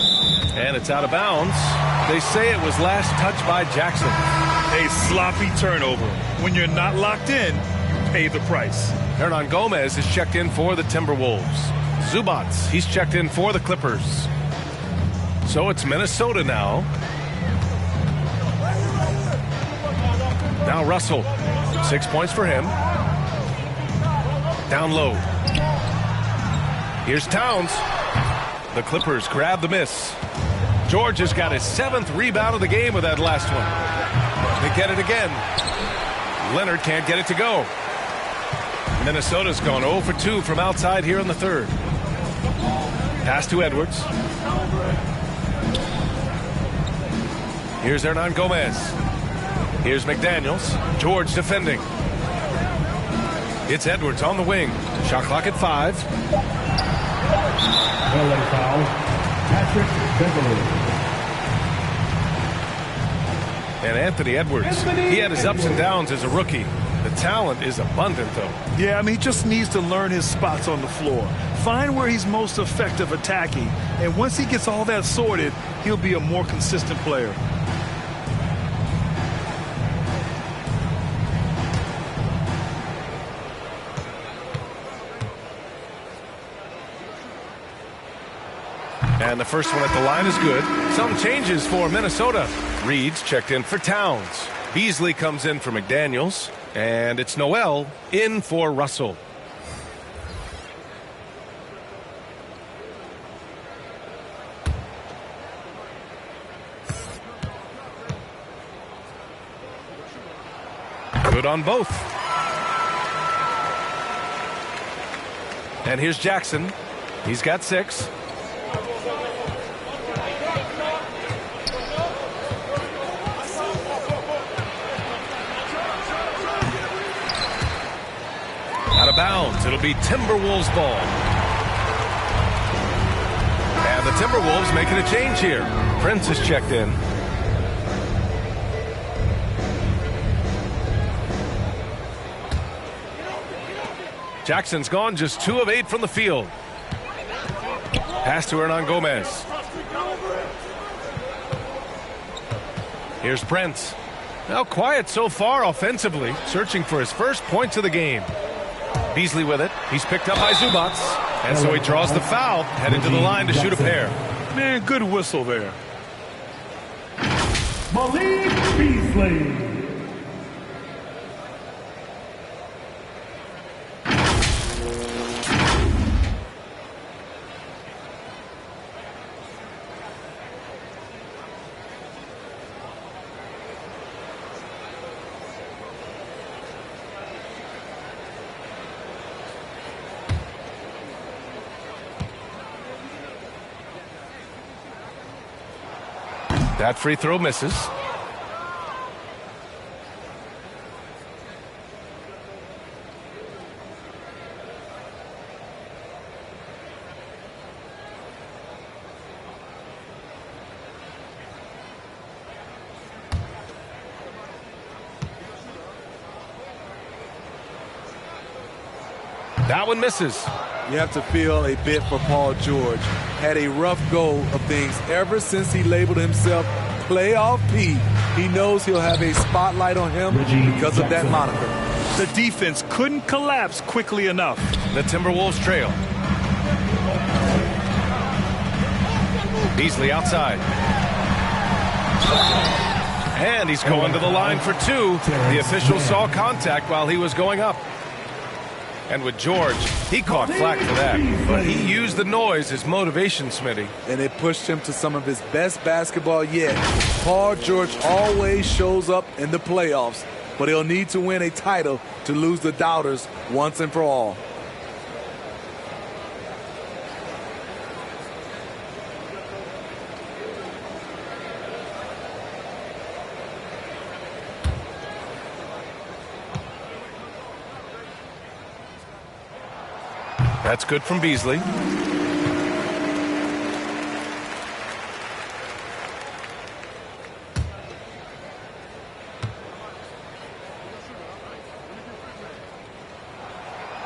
And it's out of bounds. They say it was last touched by Jackson. A sloppy turnover. When you're not locked in, you pay the price. Hernan Gomez is checked in for the Timberwolves. Zubats, he's checked in for the Clippers. So it's Minnesota now. Now Russell. 6 points for him. Down low. Here's Towns. The Clippers grab the miss. George has got his 7th rebound of the game with that last one. They get it again. Leonard can't get it to go. Minnesota's gone 0 for 2 from outside here in the third. Pass to Edwards. Here's Hernan Gomez. Here's McDaniels. George defending. It's Edwards on the wing. Shot clock at 5. LA foul. Patrick Beverly. And Anthony Edwards, he had his ups and downs as a rookie. The talent is abundant, though. Yeah, I mean, he just needs to learn his spots on the floor. Find where he's most effective attacking. And once he gets all that sorted, he'll be a more consistent player. And the first one at the line is good. Some changes for Minnesota. Reed's checked in for Towns. Beasley comes in for McDaniels. And it's Noel in for Russell. Good on both. And here's Jackson. He's got 6. Out of bounds. It'll be Timberwolves ball. And the Timberwolves making a change here. Prince is checked in. Jackson's gone just 2 of 8 from the field. Pass to Hernan Gomez. Here's Prince. Now quiet so far offensively, searching for his first points of the game. Beasley with it. He's picked up by Zubats. And so he draws the foul, headed to the line to shoot a pair. Man, good whistle there. Malik Beasley. That free throw misses. That one misses. You have to feel a bit for Paul George. Had a rough go of things ever since he labeled himself Playoff P. He knows he'll have a spotlight on him because of that moniker. The defense couldn't collapse quickly enough. The Timberwolves trail. Beasley outside. And he's going to the line for 2. The official saw contact while he was going up. And with George, he caught flack for that. But he used the noise as motivation, Smitty. And it pushed him to some of his best basketball yet. Paul George always shows up in the playoffs, but he'll need to win a title to lose the doubters once and for all. That's good from Beasley.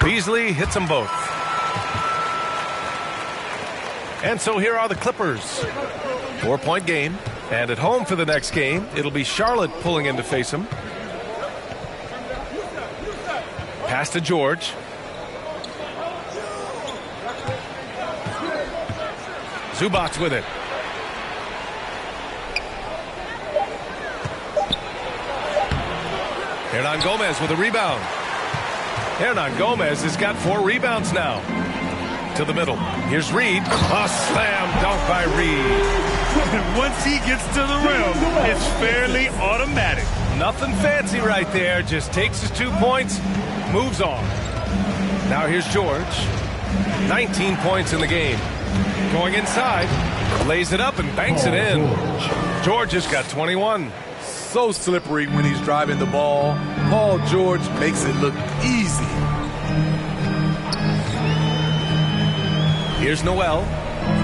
Beasley hits them both. And so here are the Clippers. 4-point game. And at home for the next game, it'll be Charlotte pulling in to face them. Pass to George. Zubats with it. Hernan Gomez with a rebound. Hernan Gomez has got 4 rebounds now. To the middle. Here's Reed. A slam dunk by Reed. Once he gets to the rim, it's fairly automatic. Nothing fancy right there. Just takes his 2 points, moves on. Now here's George. 19 points in the game. Going inside, lays it up and banks it in. George has got 21. So slippery when he's driving the ball. Paul George makes it look easy. Here's Noel.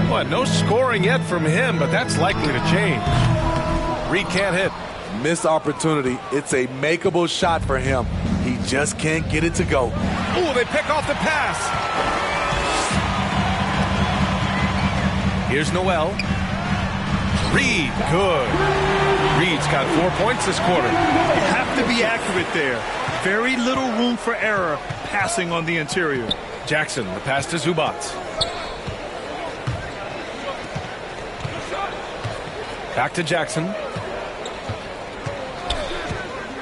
What? No scoring yet from him, but that's likely to change. Reed can't hit. Missed opportunity. It's a makeable shot for him. He just can't get it to go. Ooh, they pick off the pass. Here's Noel. Reed, good. Reed's got 4 points this quarter. You have to be accurate there. Very little room for error passing on the interior. Jackson, the pass to Zubats. Back to Jackson.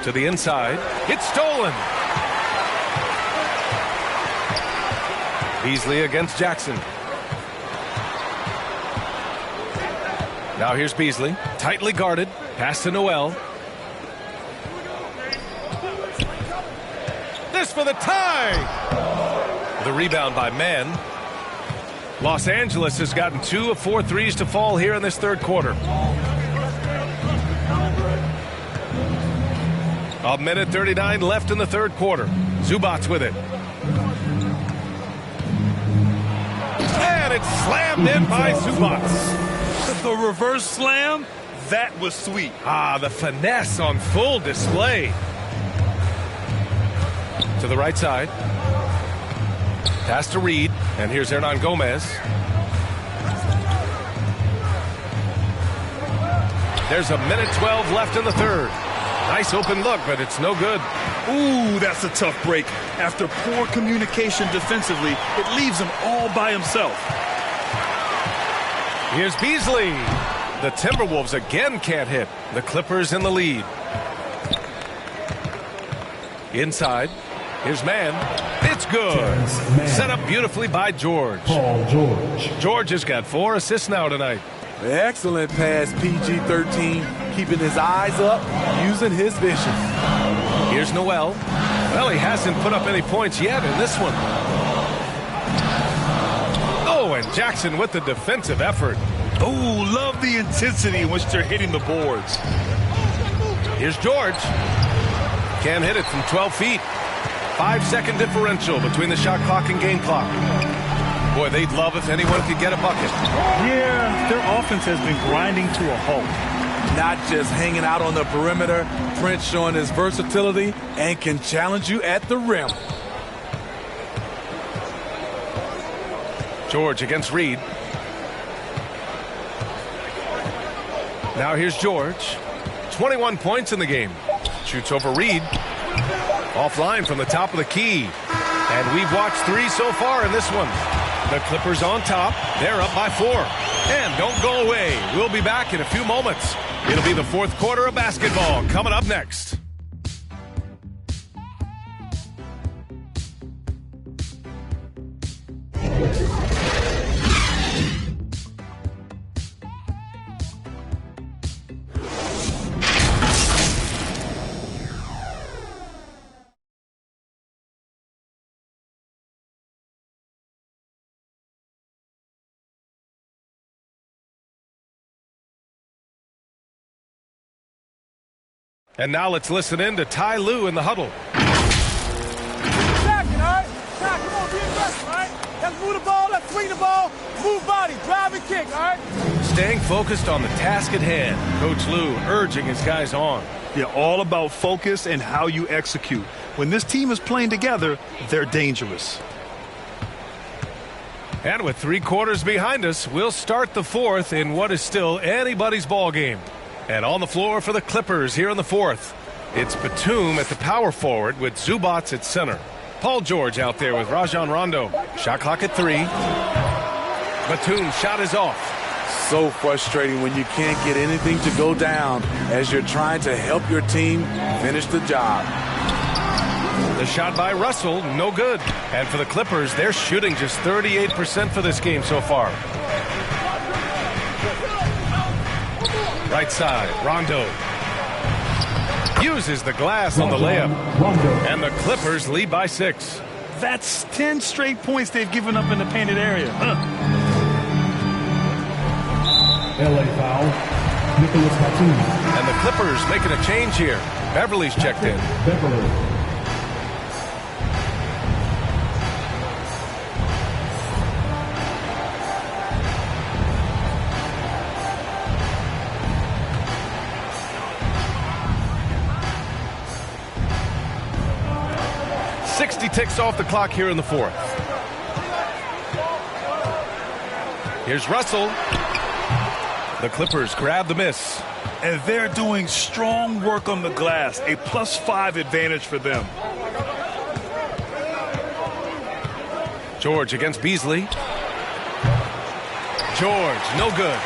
To the inside. It's stolen. Beasley against Jackson. Now here's Beasley. Tightly guarded. Pass to Noel. This for the tie. The rebound by Mann. Los Angeles has gotten 2 of 4 threes to fall here in this third quarter. A minute 39 left in the third quarter. Zubats with it. And it's slammed in by Zubats. The reverse slam, that was sweet. The finesse on full display. To the right side. Pass to Reed, and here's Hernan Gomez. There's a minute 12 left in the third. Nice open look, but it's no good. Ooh, that's a tough break. After poor communication defensively, it leaves him all by himself. Here's Beasley. The Timberwolves again can't hit. The Clippers in the lead. Inside. Here's Mann. It's good. Set up beautifully by George. Paul George. George has got 4 assists now tonight. Excellent pass, PG-13. Keeping his eyes up, using his vision. Here's Noel. Well, he hasn't put up any points yet in this one. Oh, and Jackson with the defensive effort. Oh, love the intensity in which they're hitting the boards. Here's George. Can't hit it from 12 feet. 5-second differential between the shot clock and game clock. Boy, they'd love if anyone could get a bucket. Yeah, their offense has been grinding to a halt. Not just hanging out on the perimeter. Prince showing his versatility and can challenge you at the rim. George against Reed. Now here's George. 21 points in the game. Shoots over Reed. Offline from the top of the key. And we've watched 3 so far in this one. The Clippers on top. They're up by 4. And don't go away. We'll be back in a few moments. It'll be the fourth quarter of basketball coming up next. And now let's listen in to Ty Lue in the huddle. Attacking, all right? Ty, come on, be aggressive, all right? Let's move the ball, let's swing the ball, move body, drive and kick, all right? Staying focused on the task at hand. Coach Lue urging his guys on. Yeah, all about focus and how you execute. When this team is playing together, they're dangerous. And with 3 quarters behind us, we'll start the fourth in what is still anybody's ball game. And on the floor for the Clippers here in the fourth, it's Batum at the power forward with Zubats at center. Paul George out there with Rajon Rondo. Shot clock at 3. Batum's shot is off. So frustrating when you can't get anything to go down as you're trying to help your team finish the job. The shot by Russell, no good. And for the Clippers, they're shooting just 38% for this game so far. Right side, Rondo. Uses the glass on the layup. And the Clippers lead by 6. That's 10 straight points they've given up in the painted area. LA foul. Nicholas Batum. And the Clippers making a change here. Beverly's checked in. Beverly. Ticks off the clock here in the fourth. Here's Russell. The Clippers grab the miss. And they're doing strong work on the glass. A +5 advantage for them. George against Beasley. George, no good.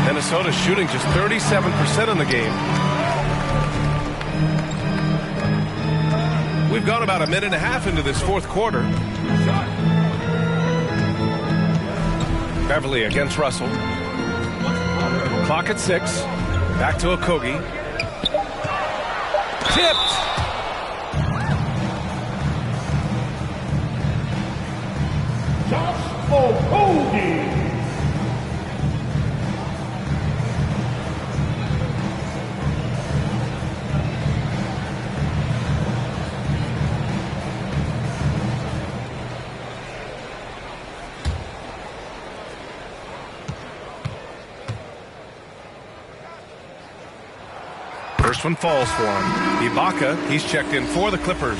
Minnesota shooting just 37% in the game. We've gone about a minute and a half into this fourth quarter. Beverly against Russell. Clock at 6. Back to Okogie. Tipped. Okogie. First one falls for him. Ibaka, he's checked in for the Clippers.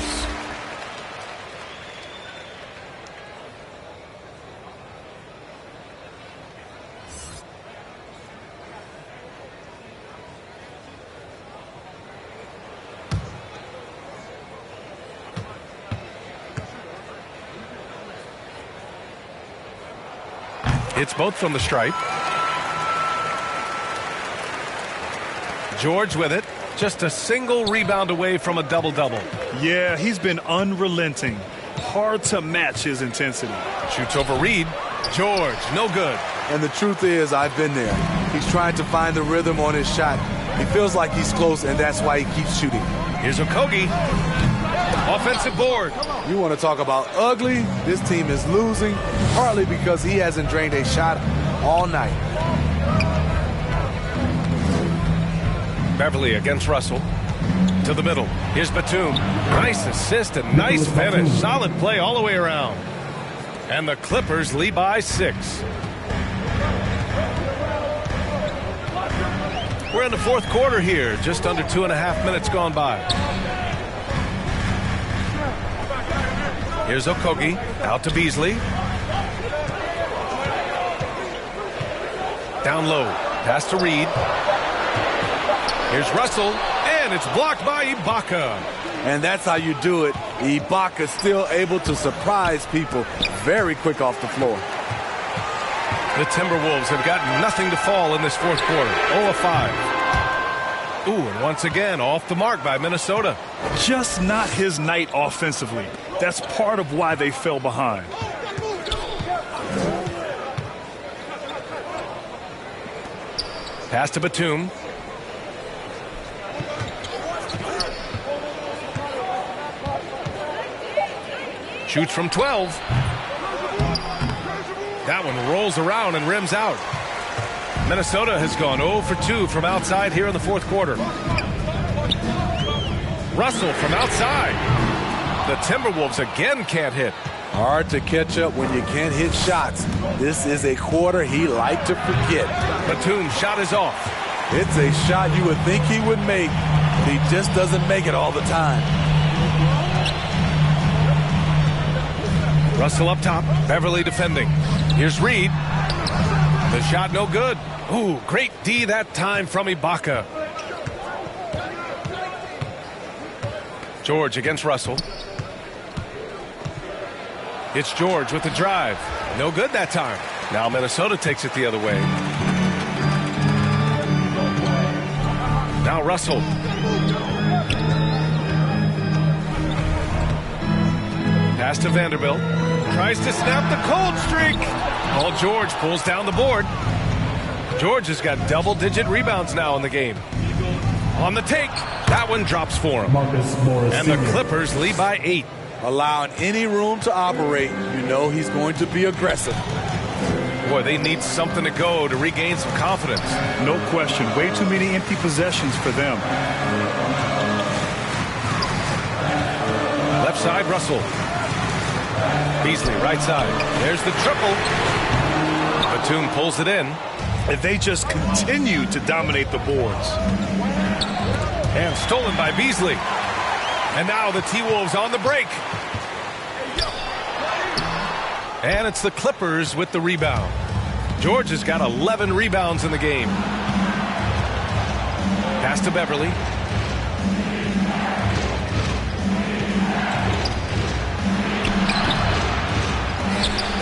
It's both from the stripe. George with it. Just a single rebound away from a double-double. Yeah, he's been unrelenting. Hard to match his intensity. Shoots over Reed. George, no good. And the truth is, I've been there. He's trying to find the rhythm on his shot. He feels like he's close, and that's why he keeps shooting. Here's Okogie. Offensive board. You want to talk about ugly? This team is losing, partly because he hasn't drained a shot all night. Beverly against Russell. To the middle. Here's Batum. Nice assist and nice finish. Solid play all the way around. And the Clippers lead by 6. We're in the fourth quarter here. Just under 2.5 minutes gone by. Here's Okogie. Out to Beasley. Down low. Pass to Reed. Here's Russell, and it's blocked by Ibaka. And that's how you do it. Ibaka still able to surprise people very quick off the floor. The Timberwolves have got nothing to fall in this fourth quarter. 0 of 5. Ooh, and once again, off the mark by Minnesota. Just not his night offensively. That's part of why they fell behind. Pass to Batum. Shoots from 12. That one rolls around and rims out. Minnesota has gone 0 for 2 from outside here in the fourth quarter. Russell from outside. The Timberwolves again can't hit. Hard to catch up when you can't hit shots. This is a quarter he liked to forget. Batum's shot is off. It's a shot you would think he would make. He just doesn't make it all the time. Russell up top. Beverly defending. Here's Reed. The shot no good. Ooh, great D that time from Ibaka. George against Russell. It's George with the drive. No good that time. Now Minnesota takes it the other way. Now Russell. Pass to Vanderbilt. Tries to snap the cold streak. Paul George pulls down the board. George has got double-digit rebounds now in the game. On the take. That one drops for him. And the Clippers lead by 8. Allowing any room to operate, you know he's going to be aggressive. Boy, they need something to go to regain some confidence. No question. Way too many empty possessions for them. Left side, Russell. Beasley, right side. There's the triple. Batum pulls it in. And they just continue to dominate the boards. And stolen by Beasley. And now the T-Wolves on the break. And it's the Clippers with the rebound. George has got 11 rebounds in the game. Pass to Beverly.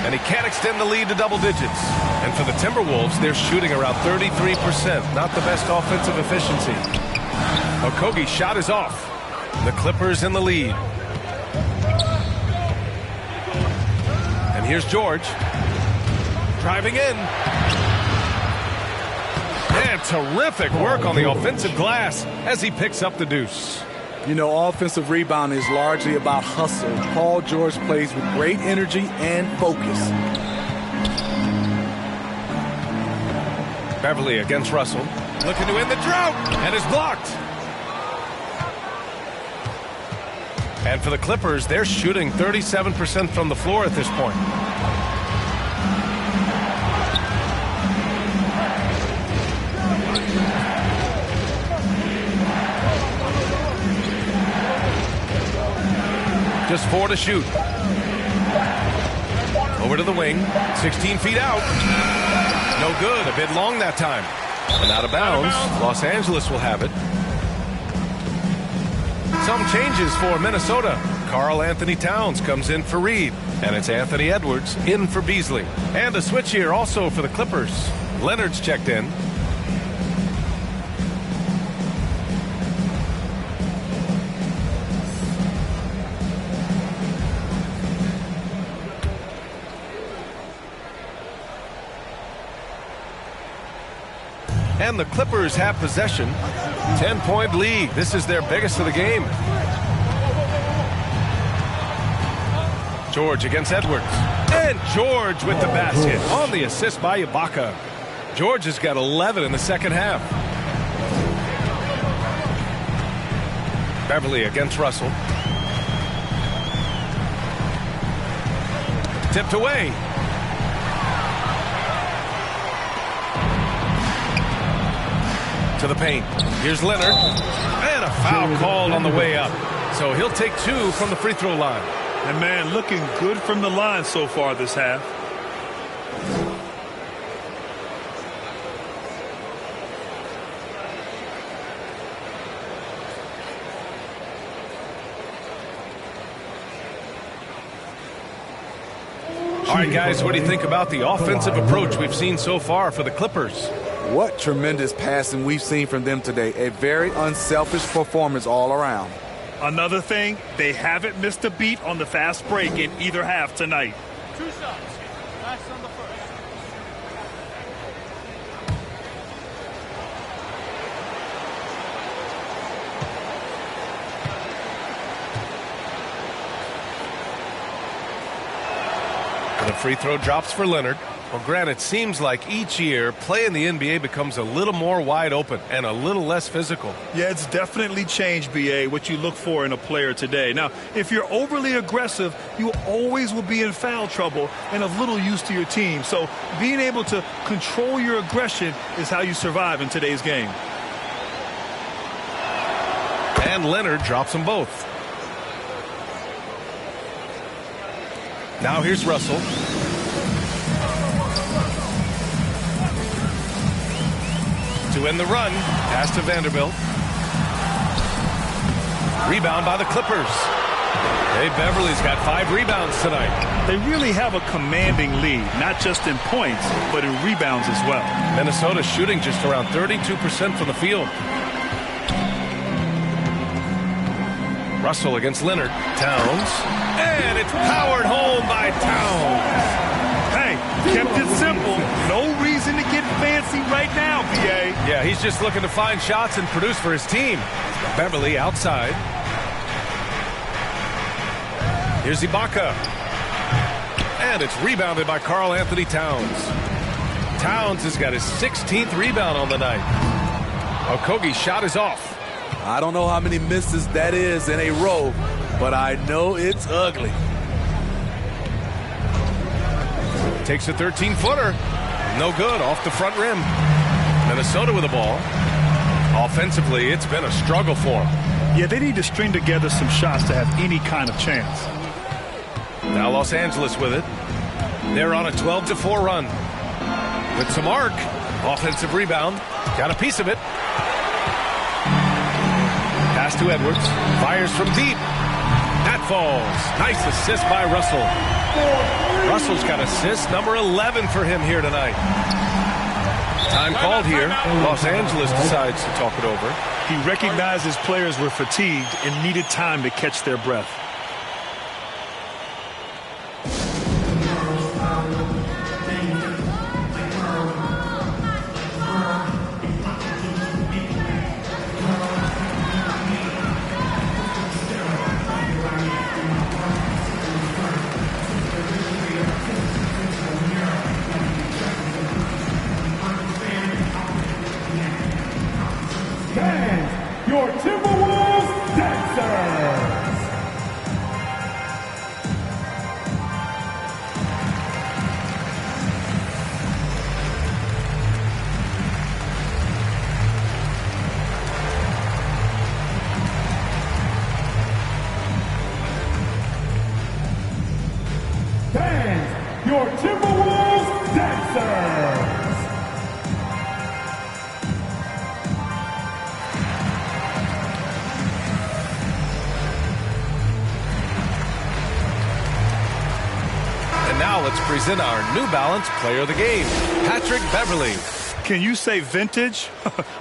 And And he can't extend the lead to double digits. And for the Timberwolves, they're shooting around 33%. Not the best offensive efficiency. Okogie's shot is off. The Clippers in the lead. And here's George. Driving in. And terrific work on the offensive glass as he picks up the deuce. You know, offensive rebound is largely about hustle. Paul George plays with great energy and focus. Beverly against Russell. Looking to end the drought. And is blocked. And for the Clippers, they're shooting 37% from the floor at this point. Just 4 to shoot. Over to the wing. 16 feet out. No good. A bit long that time. And out of bounds. Los Angeles will have it. Some changes for Minnesota. Karl Anthony Towns comes in for Reed. And it's Anthony Edwards in for Beasley. And a switch here also for the Clippers. Leonard's checked in. And the Clippers have possession. 10-point lead. This is their biggest of the game. George against Edwards. And George with the basket on the assist by Ibaka. George has got 11 in the second half. Beverly against Russell. Tipped away. To the paint. Here's Leonard. And a foul called on the way up. So he'll take 2 from the free throw line. And man, looking good from the line so far this half. All right, guys, what do you think about the offensive approach we've seen so far for the Clippers? What tremendous passing we've seen from them today. A very unselfish performance all around. Another thing, they haven't missed a beat on the fast break in either half tonight. 2 shots. Last on the first. And the free throw drops for Leonard. Well, Grant, it seems like each year play in the NBA becomes a little more wide open and a little less physical. Yeah, it's definitely changed, B.A., what you look for in a player today. Now, if you're overly aggressive, you always will be in foul trouble and of little use to your team. So being able to control your aggression is how you survive in today's game. And Leonard drops them both. Now here's Russell. To end the run, pass to Vanderbilt. Rebound by the Clippers. Hey, Beverly's got 5 rebounds tonight. They really have a commanding lead, not just in points, but in rebounds as well. Minnesota shooting just around 32% from the field. Russell against Leonard. Towns. And it's powered home by Towns. Hey, kept it simple. No reason to get fancy right now, B.A. Yeah, he's just looking to find shots and produce for his team. Beverly outside. Here's Ibaka. And it's rebounded by Karl Anthony Towns. Towns has got his 16th rebound on the night. Okogie's shot is off. I don't know how many misses that is in a row, but I know it's ugly. Takes a 13-footer. No good, off the front rim. Minnesota with the ball. Offensively, it's been a struggle for them. Yeah, they need to string together some shots to have any kind of chance. Now Los Angeles with it. They're on a 12-4 run. With some arc. Offensive rebound. Got a piece of it. Pass to Edwards. Fires from deep. That falls. Nice assist by Russell. Russell's got assist number 11 for him here tonight. Time called here. Los Angeles decides to talk it over. He recognized his players were fatigued and needed time to catch their breath. Fans, your Timberwolves dancers. Fans, your Timberwolves dancers. And now let's present our New Balance Player of the Game, Patrick Beverley. Can you say vintage?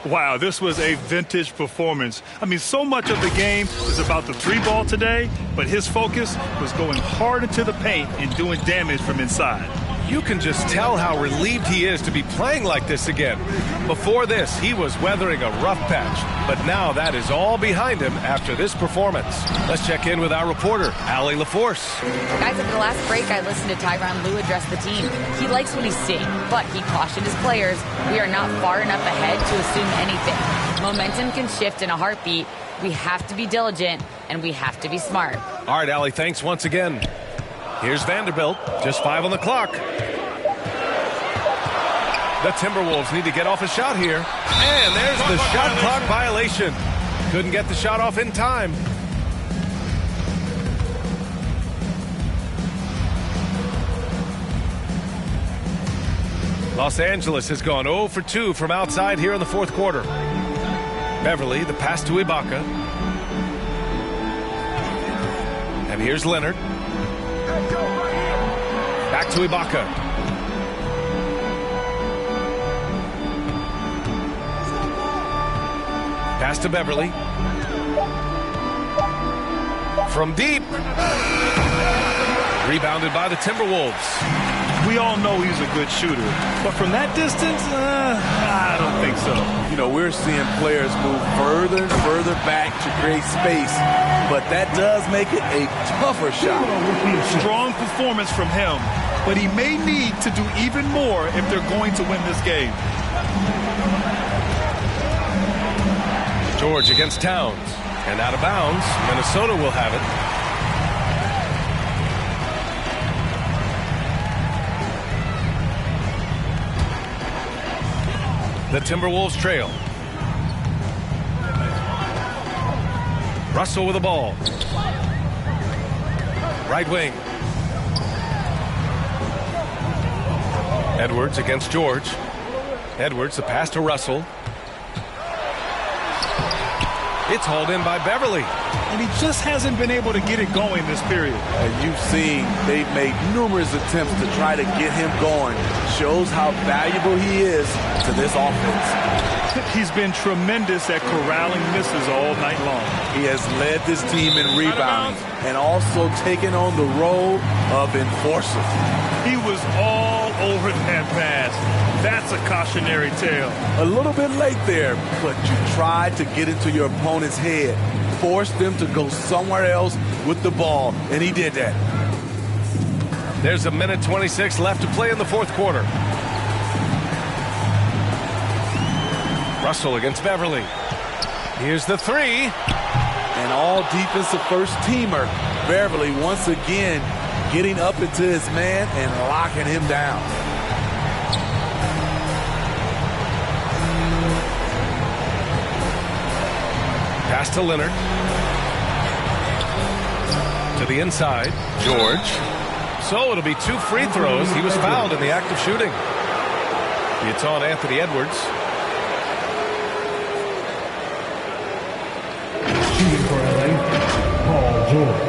Wow, this was a vintage performance. I mean, so much of the game is about the three ball today, but his focus was going hard into the paint and doing damage from inside. You can just tell how relieved he is to be playing like this again. Before this, he was weathering a rough patch, but now that is all behind him after this performance. Let's check in with our reporter, Allie LaForce. Guys, at the last break, I listened to Tyronn Lue address the team. He likes what he's seeing, but he cautioned his players, we are not far enough ahead to assume anything. Momentum can shift in a heartbeat. We have to be diligent, and we have to be smart. All right, Allie, thanks once again. Here's Vanderbilt, just 5 on the clock. The Timberwolves need to get off a shot here. And there's the shot clock violation. Couldn't get the shot off in time. Los Angeles has gone 0 for 2 from outside here in the fourth quarter. Beverley, the pass to Ibaka. And here's Leonard. Back to Ibaka. Pass to Beverley. From deep. Rebounded by the Timberwolves. We all know he's a good shooter, but from that distance, I don't think so. You know, we're seeing players move further and further back to create space, but that does make it a tougher shot. Strong performance from him, but he may need to do even more if they're going to win this game. George against Towns, and out of bounds. Minnesota will have it. The Timberwolves trail. Russell with the ball. Right wing. Edwards against George. Edwards, the pass to Russell. It's hauled in by Beverley. And he just hasn't been able to get it going this period. You've seen they've made numerous attempts to try to get him going. Shows how valuable he is to this offense. He's been tremendous at corralling misses all night long. He has led this team in rebounding and also taken on the role of enforcer. He was all over that pass. That's a cautionary tale. A little bit late there, but you tried to get into your opponent's head. Forced them to go somewhere else with the ball, and he did that. There's a minute 26 left to play in the fourth quarter. Russell against Beverley. Here's the three. An all-defensive first-teamer. Beverley once again getting up into his man and locking him down. Pass to Leonard. To the inside. George. So it'll be 2 free throws. He was fouled in the act of shooting. It's on Anthony Edwards. Shooting for LA, Paul George.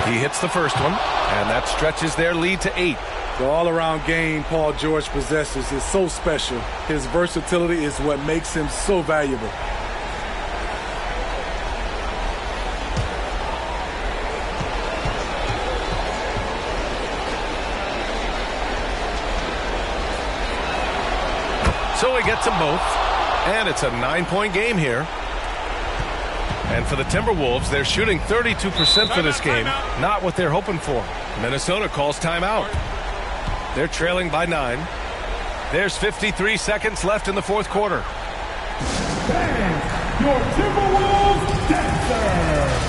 He hits the first one, and that stretches their lead to 8. The all-around game Paul George possesses is so special. His versatility is what makes him so valuable. So he gets them both, and it's a 9-point game here. And for the Timberwolves, they're shooting 32% for this game. Not what they're hoping for. Minnesota calls timeout. They're trailing by 9. There's 53 seconds left in the fourth quarter. Fans, your Timberwolves dancer.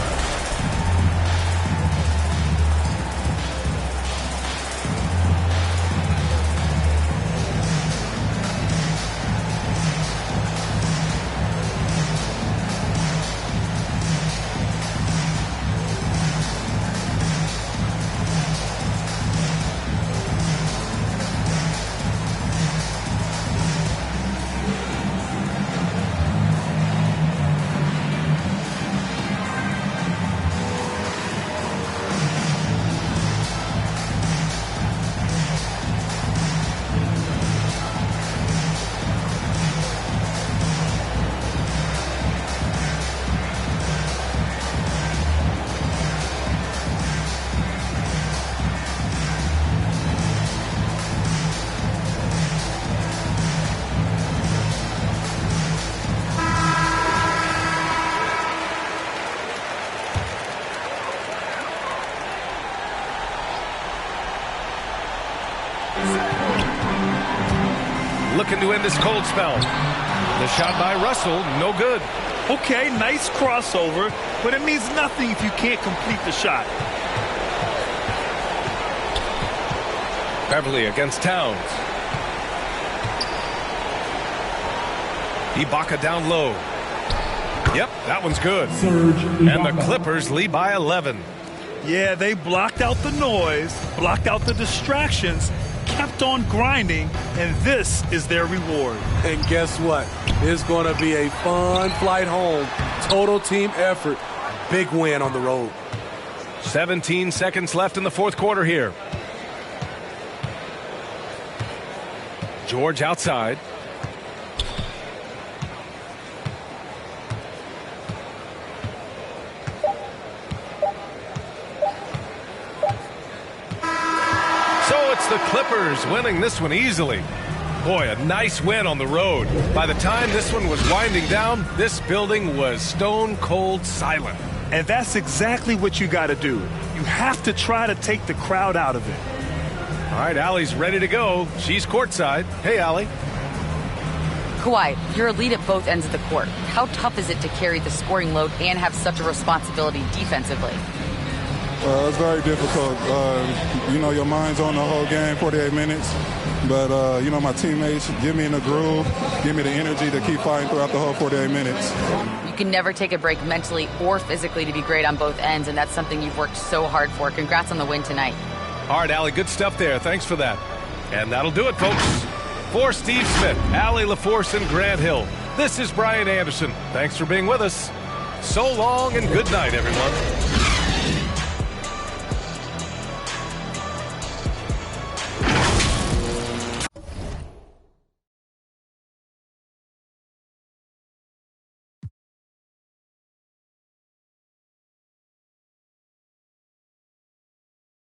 Looking to end this cold spell. The shot by Russell, no good. Okay, nice crossover, but it means nothing if you can't complete the shot. Beverly against Towns. Ibaka down low. Yep, that one's good. And the Clippers lead by 11. Yeah, they blocked out the noise, blocked out the distractions, kept on grinding, and this is their reward. And guess what? It's going to be a fun flight home. Total team effort. Big win on the road. 17 seconds left in the fourth quarter here. George outside. The Clippers winning this one easily. Boy, a nice win on the road. By the time this one was winding down, this building was stone cold silent. And that's exactly what you got to do. You have to try to take the crowd out of it. All right, Allie's ready to go. She's courtside. Hey, Allie. Kawhi, you're a lead at both ends of the court. How tough is it to carry the scoring load and have such a responsibility defensively? It's very difficult. Your mind's on the whole game, 48 minutes. But, my teammates get me in the groove, give me the energy to keep fighting throughout the whole 48 minutes. You can never take a break mentally or physically to be great on both ends, and that's something you've worked so hard for. Congrats on the win tonight. All right, Allie, good stuff there. Thanks for that. And that'll do it, folks. For Steve Smith, Allie LaForce, and Grant Hill, this is Brian Anderson. Thanks for being with us. So long and good night, everyone.